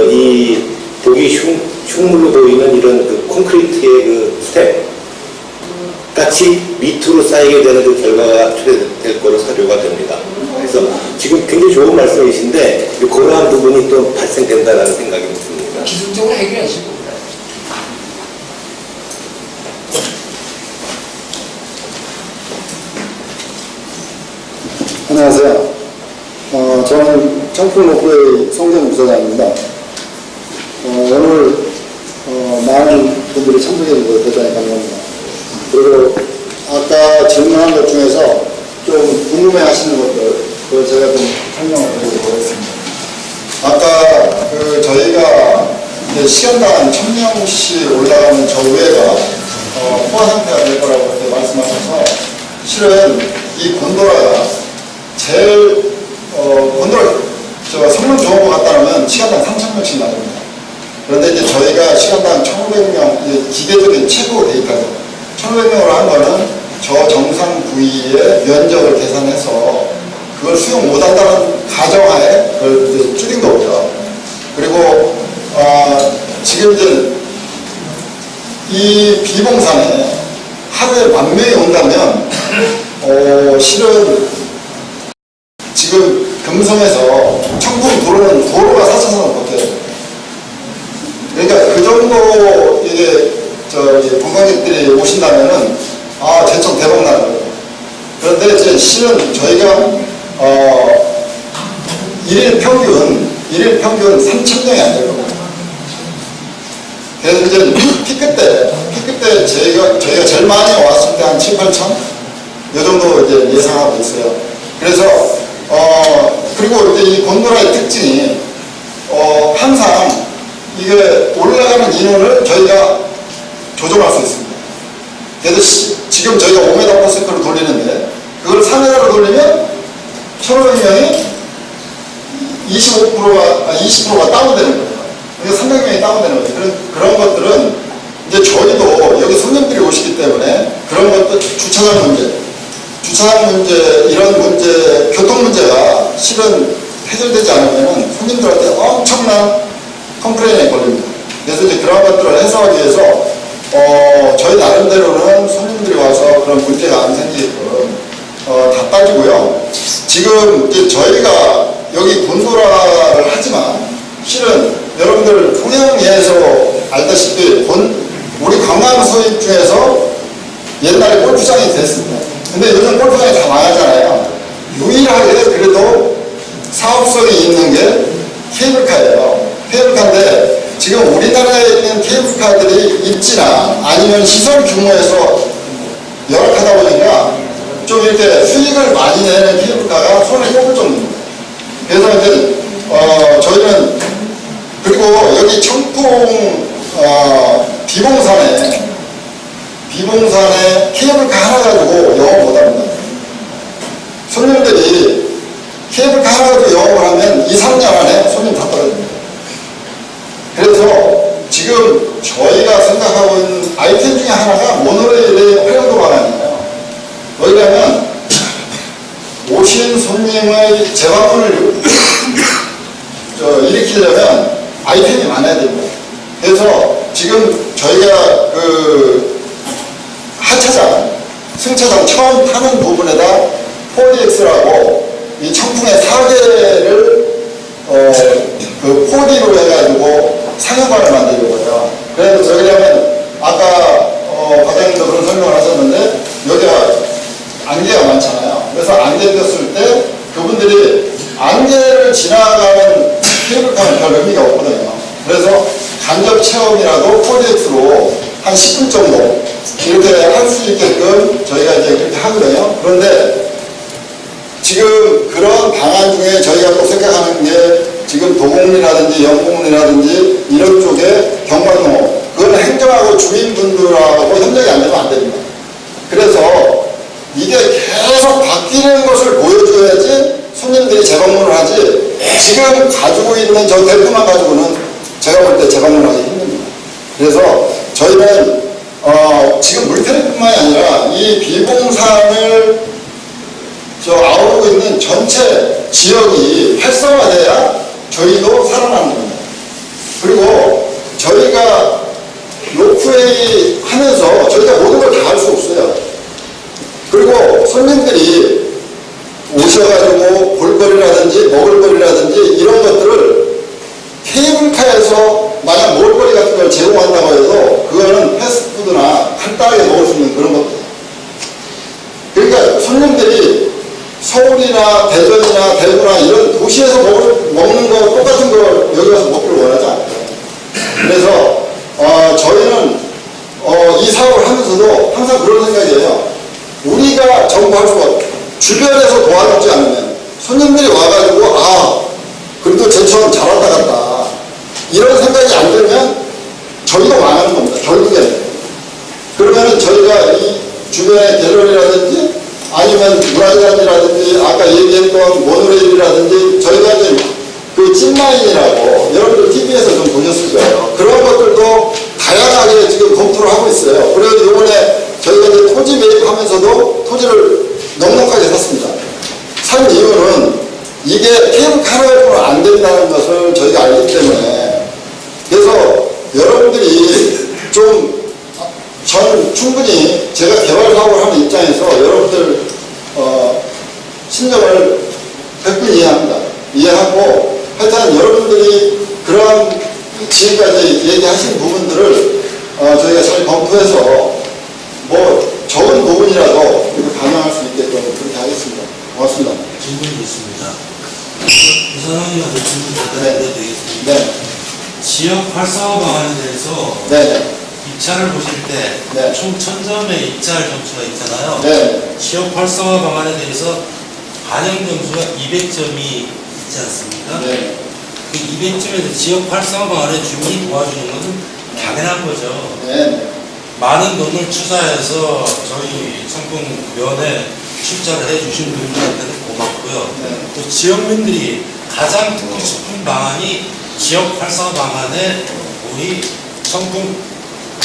이 보기 흉물로 보이는 이런 그 콘크리트의 그 스텝 같이 밑으로 쌓이게 되는 그 결과가 초래될 거로 사료가 됩니다. 그래서 지금 굉장히 좋은 말씀이신데 그러한 부분이 또 발생된다라는 생각이 듭니다. 기술적으로 해결하시고 안녕하세요. 저는 청풍목구의 송정 부사장입니다. 오늘 많은 분들이 참석해 주셔서 대단히 감사합니다. 그리고 아까 질문한 것 중에서 좀 궁금해 하시는 것들, 그걸 제가 좀 설명을 드리도록 하겠습니다. 아까 저희가 이제 시간당 1000명씩 올라가는 저 위에가 포화 상태가 될 거라고 그때 말씀하셔서 실은 이 곤도라가 제일 곤도라 성능 좋은 것 같다면 시간당 3000명씩 나옵니다. 그런데 이제 저희가 시간당 1500명 기계적인 최고 데이터죠. 1500명으로 한 거는 저 정상 부위의 면적을 계산해서 그걸 수용 못한다는 가정하에 그걸 이제 줄인 거고요. 그리고 지금 이제 이 비봉산에 하루에 10,000명이 온다면 실은 지금 금성에서 청풍 도로는 도로가 4차선을 못해요. 그러니까 그 정도 이게 관광객들이 오신다면은 제천 대박 나는 거예요. 그런데 이제 실은 저희가 1일 평균 3,000명이 안 되는 거예요. 그래서 이제 피크 때 저희가 제일 많이 왔을 때 한 7, 8천 이 정도 이제 예상하고 있어요. 그래서 그리고 이제 이 곤도라의 특징이 항상 이게 올라가는 인원을 저희가 조정할 수 있습니다. 그래서 지금 저희가 5m 퍼스크를 돌리는데 그걸 4m로 돌리면 1,500명이 20%가 다운되는 거예요. 그러니까 300명이 다운되는 거예요. 그런 것들은 이제 저희도 여기 손님들이 오시기 때문에 그런 것도 주차장 문제, 이런 문제, 교통 문제가 실은 해결되지 않으면 손님들한테 엄청난 컴플레인에 걸립니다. 그래서 이제 그런 것들을 해소하기 위해서 저희 나름대로는 손님들이 와서 그런 문제가 안 생기게끔 다 따지고요. 지금 이제 저희가 여기 곤도라를 하지만 실은 여러분들 통영에서 알다시피 우리 관광 소입 중에서 옛날에 골프장이 됐습니다. 근데 요즘 골프장이 다 망하잖아요. 유일하게 그래도 사업성이 있는 게 케이블카예요. 케이블카인데 지금 우리나라에 있는 케이블카들이 입지나 아니면 시설 규모에서 열악하다 보니까 좀 이렇게 수익을 많이 내는 케이블카가 손에 꼽을 정도입니다. 그래서 이제 저희는 그리고 여기 청풍 비봉산에 비봉산에 케이블카 하나 가지고 영업 못합니다. 손님들이 케이블카 하나 가지고 영업을 하면 2, 3년 안에 손님 다 떨어집니다. 그래서 지금 저희가 생각하고 있는 아이템 중에 하나가 모노레일의 활용도 방안이에요. 왜냐하면 오신 손님의 재방문을 일으키려면 아이템이 많아야 됩니다. 그래서 지금 저희가 그 하차장, 승차장 처음 타는 부분에다 4DX라고 이 청풍의 4개를 그 4D로 해가지고 상용관을 만들려고 해요. 그래서 왜냐면 아까 과장님도 그런 설명을 하셨는데 여기가 안개가 많잖아요. 그래서 안개 꼈을 때 그분들이 안개를 지나가는 케이블카는 별 의미가 없거든요. 그래서 간접 체험이라도 4DX로 한 10분 정도 이렇게 할 수 있게끔 저희가 이제 그렇게 하거든요. 그런데 지금 그런 방안 중에 저희가 또 생각하는 게 지금 도곡리라든지 영곡리라든지 이런 쪽에 경관로 그건 행정하고 주민분들하고 협력이 안 되면 안 됩니다. 그래서 이게 계속 바뀌는 것을 보여줘야지 손님들이 재방문을 하지 지금 가지고 있는 저 대표만 가지고는 제가 볼 때 재방문하기 힘듭니다. 그래서 저희는 지금 물테리뿐만이 아니라 이 비봉산을 아우르고 있는 전체 지역이 활성화돼야 저희도 살아나는 겁니다. 그리고 저희가 로프웨이 하면서 저희가 모든 걸 다 할 수 없어요. 그리고 손님들이 오셔가지고 볼거리라든지 먹을거리라든지 이런 것들을 케이블카에서 만약 먹을거리 같은 걸 제공한다고 해도 그거는 패스트푸드나 간단하게 먹을 수 있는 그런 것들. 그러니까 손님들이 서울이나 대전이나 대구나 이런 도시에서 먹는 거 똑같은 걸 여기 와서 먹기를 원하지 않아요. 그래서 저희는 이 사업을 하면서도 항상 그런 생각이에요. 우리가 정부할 수가 없어요. 주변에서 도와주지 않으면 손님들이 와가지고 그래도 쟤처럼 잘한다 같다 이런 생각이 안 들면 저희도 망하는 겁니다. 결국에는. 그러면은 저희가 이 주변의 갤러리라든지 아니면 문화재단이라든지 아까 얘기했던 모노레일이라든지 저희가 이제 그 찐라인이라고 여러분들 TV에서 좀 보셨을 거예요. 그런 것들도 다양하게 지금 검토를 하고 있어요. 그래서 이번에 저희가 이제 토지 매입하면서도 토지를 넉넉하게 샀습니다. 산 이유는 이게 케이블카 하나로는 안 된다는 것을 저희가 알기 때문에 그래서 여러분들이 좀 저는 충분히 제가 개발 사업을 하는 입장에서 여러분들 심정을 100분 이해합니다. 이해하고 하여튼 여러분들이 그런 지금까지 얘기하신 부분들을 저희가 잘 검토해서 뭐 적은 부분이라도 반영할 수 있게끔 그렇게 하겠습니다. 고맙습니다. 질문이 있습니다. 이사장님한테 질문 드려도 되겠습니다. 네. 지역 활성화 방안에 대해서 네. 입찰을 보실 때 네. 총 1000점의 입찰 점수가 있잖아요. 네. 지역 활성화 방안에 대해서 반영 점수가 200점이 있지 않습니까? 네. 그 200점에서 지역 활성화 방안에 주민이 도와주는 것은 당연한 거죠. 네. 많은 돈을 투자해서 저희 청풍면에 출자를 해주신 분들한테는 고맙고요. 네. 또 지역민들이 가장 듣고 싶은 방안이 지역 활성화 방안에 우리 청풍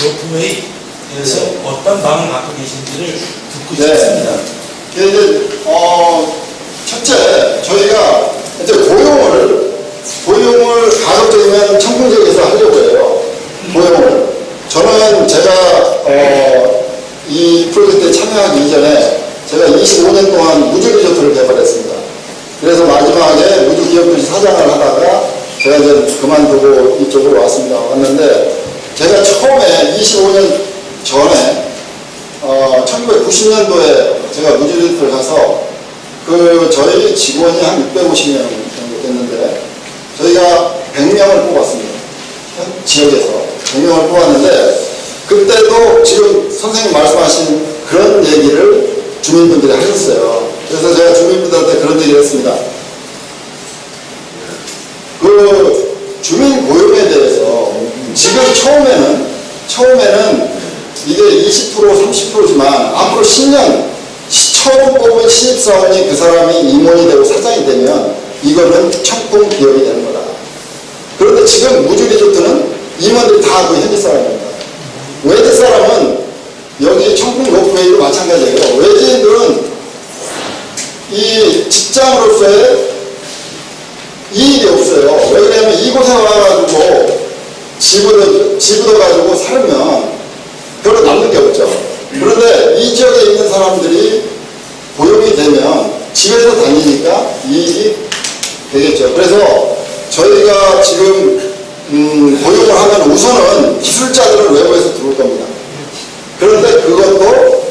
로프웨이에서 어떤 방을 갖고 계신지를 듣고 네. 싶습니다. 이제 첫째 저희가 이제 고용을 가급적이면 청풍 지역에서 하려고 해요. 고용을. 저는 제가 이 프로젝트에 참여하기 이전에 제가 25년 동안 무주리조트를 개발했습니다. 그래서 마지막에 무주기업도시 사장을 하다가 제가 이제 그만두고 이쪽으로 왔는데 제가 처음에 25년 전에 1990년도에 제가 무주리조트를 가서 저희 직원이 한 650명 정도 됐는데 저희가 100명을 뽑았습니다. 지역에서 100명을 뽑았는데 그때도 지금 선생님 말씀하신 그런 얘기를 주민분들이 하셨어요. 그래서 제가 주민분들한테 그런 얘기를 했습니다. 그 주민 고용에 대해서 지금 처음에는 이게 20% 30%지만 앞으로 10년 처음 뽑은 신입사원이 그 사람이 임원이 되고 사장이 되면 이거는 척공 기업이 되는 거다. 그런데 지금 무주리조트는 임원들이 다 그 현지 사람입니다. 외지 사람은 여기 청풍 로프웨이도 마찬가지예요. 외지인들은 이 직장으로서의 이익이 없어요. 왜 그러냐면 이곳에 와가지고 집을 가지고 살면 별로 남는 게 없죠. 그런데 이 지역에 있는 사람들이 고용이 되면 집에서 다니니까 이익이 되겠죠. 그래서 저희가 지금 고용을 하면 우선은 기술자들은 외부에서 들어올 겁니다. 그런데 그것도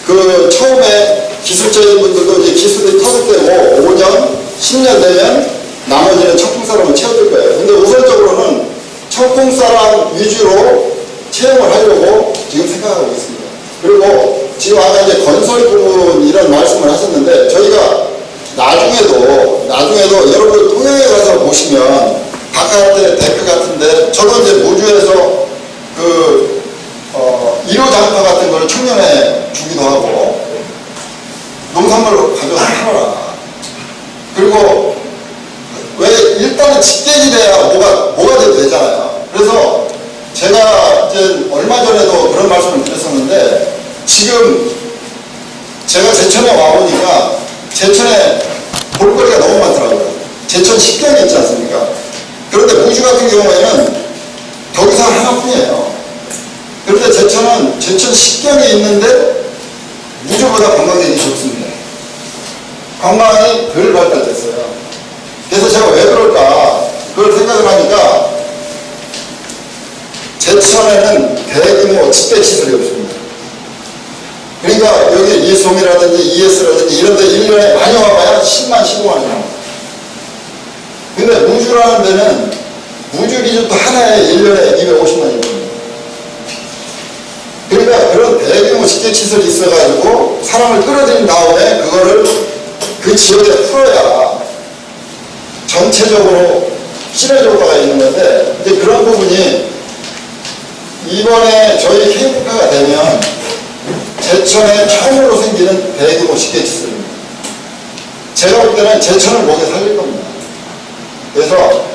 그 처음에 기술자인 분들도 이제 기술이 터득되고 5년, 10년 되면 나머지는 청풍사람을 채워줄 거예요. 근데 우선적으로는 청풍사람 위주로 채용을 하려고 지금 생각하고 있습니다. 그리고 지금 아까 이제 건설 부분 이런 말씀을 하셨는데 저희가 나중에도 여러분 통영에 가서 보시면 바깥에 데크 같은데 저도 이제 무주에서 그 1호 장터 같은 걸 청년에 주기도 하고 농산물을 가져와서 팔아라. 그리고 왜 일단은 직계지돼야 뭐가 돼도 되잖아요. 그래서 제가 이제 얼마 전에도 그런 말씀을 드렸었는데 지금 제가 제천에 와보니까 제천에 볼거리가 너무 많더라고요. 제천 식경이 있지 않습니까? 그런데 무주 같은 경우에는 경산 하나뿐이에요. 그런데 제천은 제천 식경이 있는데 무주보다 관광객이 좋습니다. 관광이 덜 발달됐어요. 그래서 제가 왜 그럴까 그걸 생각을 하니까 제천에는 대규모 집배시설이 없습니다. 그러니까 여기 이송이라든지 ES라든지 이런 데 1년에 많이 와봐야 10만 15만이에요. 근데 무주라는 데는 무주 리조트 하나에 1년에 250만이거든요. 그러니까 그런 대규모 집배시설이 있어가지고 사람을 끌어들인 다음에 그거를 그 지역에 풀어야 전체적으로 시너지 효과가 있는 건데 이제 그런 부분이 이번에 저희 케이블카가 되면 제천에 처음으로 생기는 대규모 식객시설입니다. 제가 볼 때는 제천을 목에 살릴 겁니다. 그래서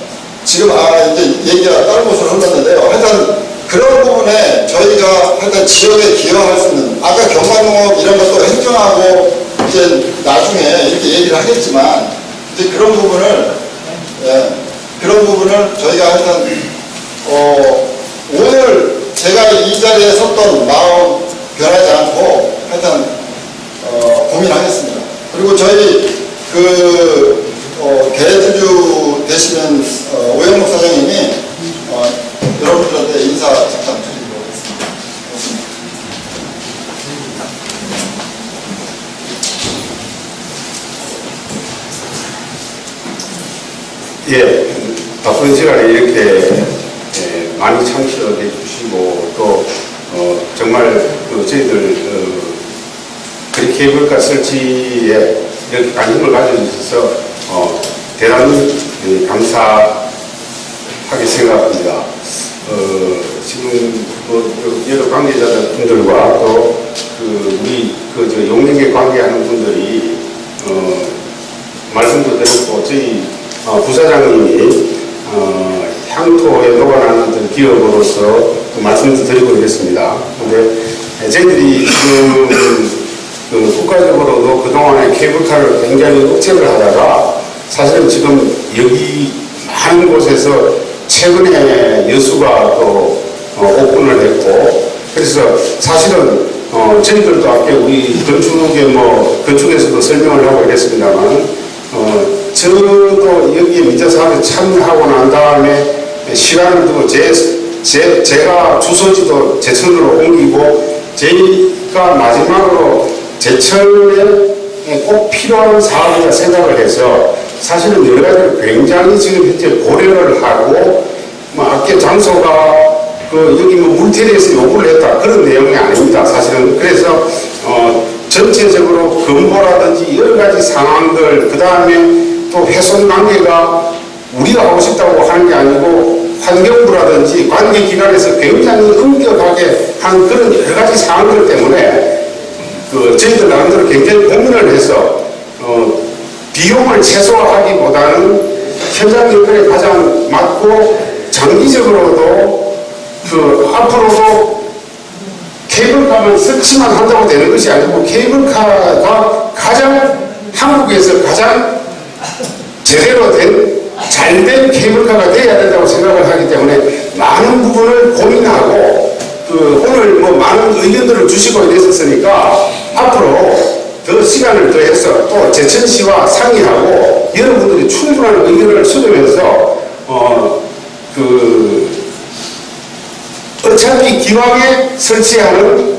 지금 이제 얘기가 다른 곳으로 흘렀는데요. 하여튼 그런 부분에 저희가 하여튼 지역에 기여할 수 있는 아까 경관농업 이런 것도 행정하고 이제 나중에 이렇게 얘기를 하겠지만 이제 그런 부분을 저희가 하여튼 오늘 제가 이 자리에 섰던 마음 변하지 않고 하여튼 고민하겠습니다. 그리고 저희 개주주 되시는 오영록 사장님이 여러분들한테 인사 잠깐 드리도록 하겠습니다. 예, 바쁜 시간에 이렇게 많이 참석해 주시고 또 정말 저희들 케이블카 설치에 이렇게 관심을 가져주셔서 대단히 감사하게 생각합니다. 지금 여러 관계자들 분들과 또 우리 용역에 관계하는 분들이 말씀도 드렸고 저희 부사장님이 향토에 녹아나는 기업으로서 말씀도 드리고 있겠습니다. 근데 저희들이 지금 국가적으로도 그동안에 케이블카를 굉장히 억제를 하다가 사실은 지금 여기 많은 곳에서 최근에 여수가 또 오픈을 했고 그래서 사실은 저희들도 아까 우리 건축에서도 설명을 하고 있겠습니다만 저도 여기에 민자 사업에 참여하고 난 다음에 시간을 두고 제가 주소지도 제천으로 옮기고 저희가 마지막으로 제천에 꼭 필요한 사업이라 생각을 해서 사실은 여러 가지를 굉장히 지금 현재 고려를 하고 아까 장소가 여기 물테리에서 요구를 했다 그런 내용이 아닙니다. 사실은 그래서 전체적으로 근보라든지 여러 가지 상황들 그 다음에 또 훼손 관계가 우리가 하고 싶다고 하는 게 아니고 환경부라든지 관계기관에서 굉장히 엄격하게 한 그런 여러 가지 사항들 때문에 저희들 나름대로 굉장히 고민을 해서 비용을 최소화하기보다는 현장 역할에 가장 맞고 장기적으로도 앞으로도 케이블카만 설치만 한다고 되는 것이 아니고 케이블카가 가장 한국에서 가장 제대로 된 잘된 케이블카가 되어야 된다고 생각을 하기 때문에 많은 부분을 고민하고 오늘 뭐 많은 의견들을 주시고 이랬었으니까 앞으로 더 시간을 더해서 또 제천시와 상의하고 여러분들이 충분한 의견을 수렴해서 어차피 기왕에 설치하는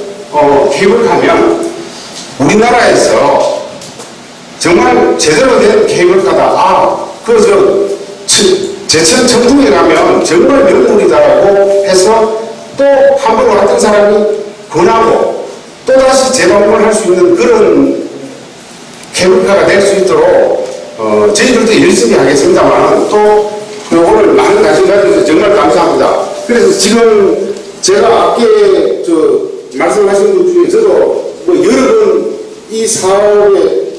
케이블카면 우리나라에서 정말 제대로 된 케이블카다. 그래서 제천 청풍에 가면 정말 명물이다라고 해서 또 한 번 왔던 사람이 권하고 또다시 재방문을 할 수 있는 그런 케이블카가 될 수 있도록 저희들도 열심히 하겠습니다만 또 오늘 많은 관심 가져주셔서 정말 감사합니다. 그래서 지금 제가 앞에 말씀하신 것 중에 저도 뭐 여러 번 이 사업에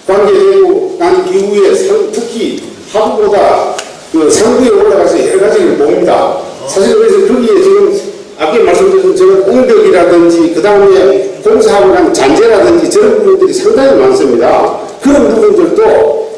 관계되고 난 이후에 특히 하부보다 상부에 올라가서 여러 가지를 봅니다. 사실 그래서 거기에 지금 아까 말씀드린 저런 응벽이라든지 그 다음에 공사하고 난 잔재라든지 저런 부분들이 상당히 많습니다. 그런 부분들도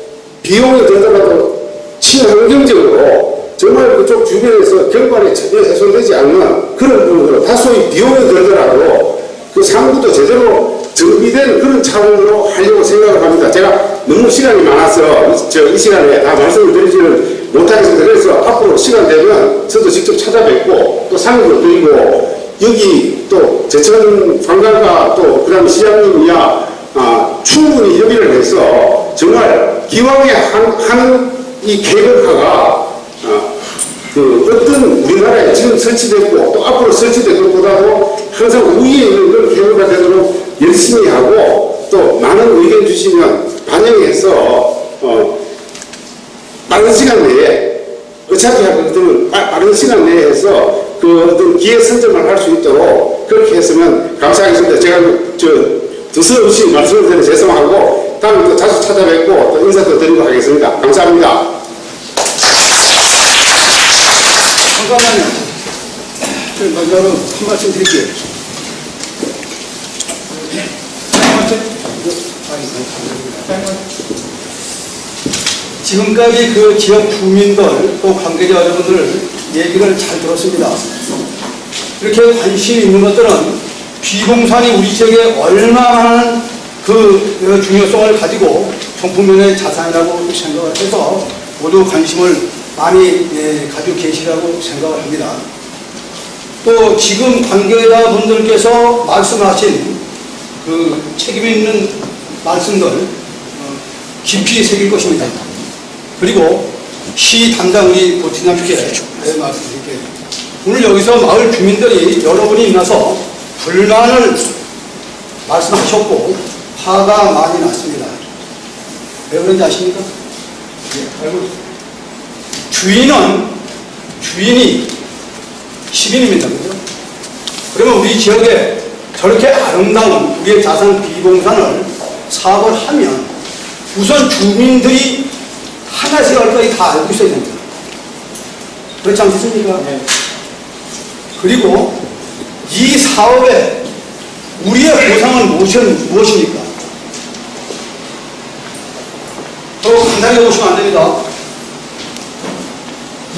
비용이 들더라도 친환경적으로 정말 그쪽 주변에서 경관에 전혀 훼손되지 않는 그런 부분으로 다소의 비용이 들더라도 그 상부도 제대로 정비된 그런 차원으로 하려고 생각을 합니다. 제가 너무 시간이 많아서 이 시간에 다 말씀을 드리지는 못하겠습니다. 그래서 앞으로 시간 되면 저도 직접 찾아뵙고 또 상의도 드리고 여기 또 제천 관광가 또 그 다음에 시장님이야 충분히 협의를 해서 정말 기왕에 하는 이 케이블카가 어떤 우리나라에 지금 설치됐고 또 앞으로 설치될 것보다도 항상 우위에 있는 그런 케이블카 되도록 열심히 하고 또 많은 의견 주시면 반영해서 빠른 시간 내에 어차피 하거든 빠른 시간 내에 해서 어떤 기회 선점을 할 수 있도록 그렇게 했으면 감사하겠습니다. 제가 두서없이 말씀을 드려 죄송하고 다음에 또 자주 찾아뵙고 또 인사도 드리고 하겠습니다. 감사합니다. 잠깐만요. 마지막으로 한 말씀 드릴게요. 지금까지 그 지역 주민들 또 관계자 여러분들 얘기를 잘 들었습니다. 이렇게 관심 있는 것들은 비봉산이 우리 지역에 얼마나 그 중요성을 가지고 청풍면의 자산이라고 생각을 해서 모두 관심을 많이 가지고 계시라고 생각을 합니다. 또 지금 관계자분들께서 말씀하신 그 책임 있는 말씀들 깊이 새길 것입니다. 그리고 시 담당 우리 고팀장님께 말씀드릴게요. 오늘 여기서 마을 주민들이 여러분이 나서 불만을 말씀하셨고 화가 많이 났습니다. 왜 그런지 아십니까? 네, 알고 있습니다. 주인이 시민입니다. 그죠? 그러면 우리 지역에 저렇게 아름다운 우리의 자산 비봉산을 사업을 하면 우선 주민들이 하나씩 할까지 다 알고 있어야 됩니다. 그렇지 않겠습니까? 네. 그리고 이 사업에 우리의 보상은 무엇입니까? 간단하게 보시면 안 됩니다.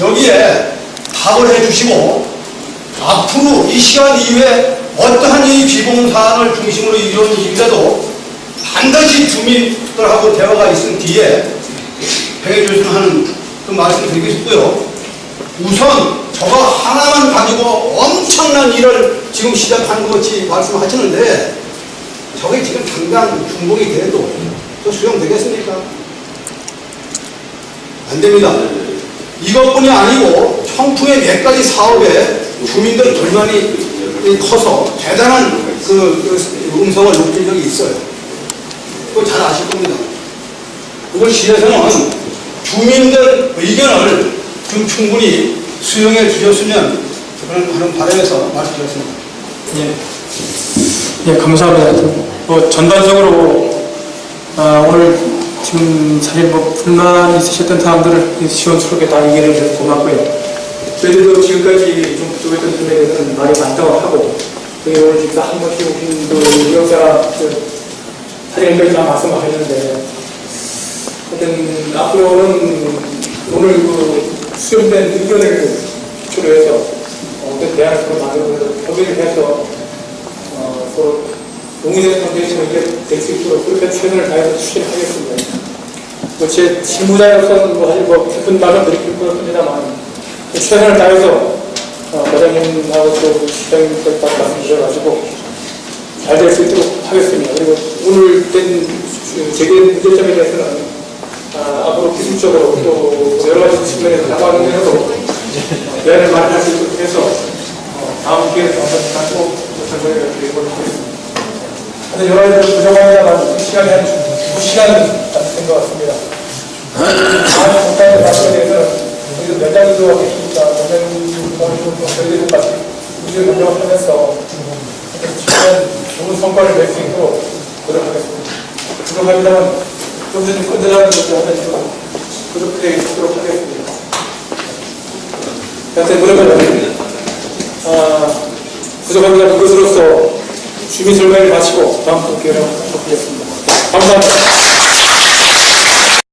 여기에 답을 해주시고 앞으로 이 시간 이후에 어떠한 이 비봉산을 중심으로 이루어진 일이라도 반드시 주민들하고 대화가 있은 뒤에 해결해 하는 그 말씀을 드리고 싶고요. 우선 저거 하나만 가지고 엄청난 일을 지금 시작한 것 같이 말씀하시는데 저게 지금 당장 중복이 돼도 또 수용되겠습니까? 안 됩니다. 이것뿐이 아니고 청풍의 몇 가지 사업에 주민들 불만이 커서 대단한 그 음성을 높인 적이 있어요. 그거 잘 아실 겁니다. 그걸 시에서는 주민들 의견을 좀 충분히 수용해 주셨으면 그런 바람에서 말씀드렸습니다. 예, 감사합니다. 뭐 전반적으로 오늘 지금 사실 뭐 불만 있으셨던 사람들을 시원스럽게 다 얘기를 해주셔서 고맙고요. 저희들도 지금까지 좀 부족했던 부분에 대해서는 많이 많다고 하고, 그리고 오늘 지금 한 번씩 오신 그 유영자 사장님까지 다 말씀하셨는데, 하여튼 앞으로는 오늘 그 수렴된 의견을 기초로 해서 어떤 대안을 서로 만들고 협의를 해서 서로 농민의 관계에서 이렇게 될 수 있도록 그렇게 최선을 다해서 추진하겠습니다. 뭐 제 실무자로서는 뭐 사실 뭐 깊은 말을 드릴 건 없습니다만 최선을 다해서 과장님하고 또 시장님께서 말씀 주셔가지고 잘 될 수 있도록 하겠습니다. 그리고 오늘 된 제기된 문제점에 대해서는 앞으로 기술적으로 또 여러 가지 측면에서 나가면서도 대안을 마련할 수 있도록 해서 다음 기회에 한번 꼭 설명을 드리도록 하겠습니다. 근데 여러 가지 부정합니다만 시간이 한 2시간 된 것 같습니다. 다음 공간의 말씀에 대해서는 우리도 몇 장도 하겠습니다. 저희들이 같이 문제 변경을 하면서 최대한 좋은 성과를 낼 수 있도록 노력하겠습니다. 부족합니다만 좀 더 좀 건전한 것도 하나 좀 부족해 있도록 하겠습니다. 하여튼 그러면 부족합니다. 그것으로서 주민 설명을 마치고 다음 또 기회를 갖도록 하겠습니다. 감사합니다.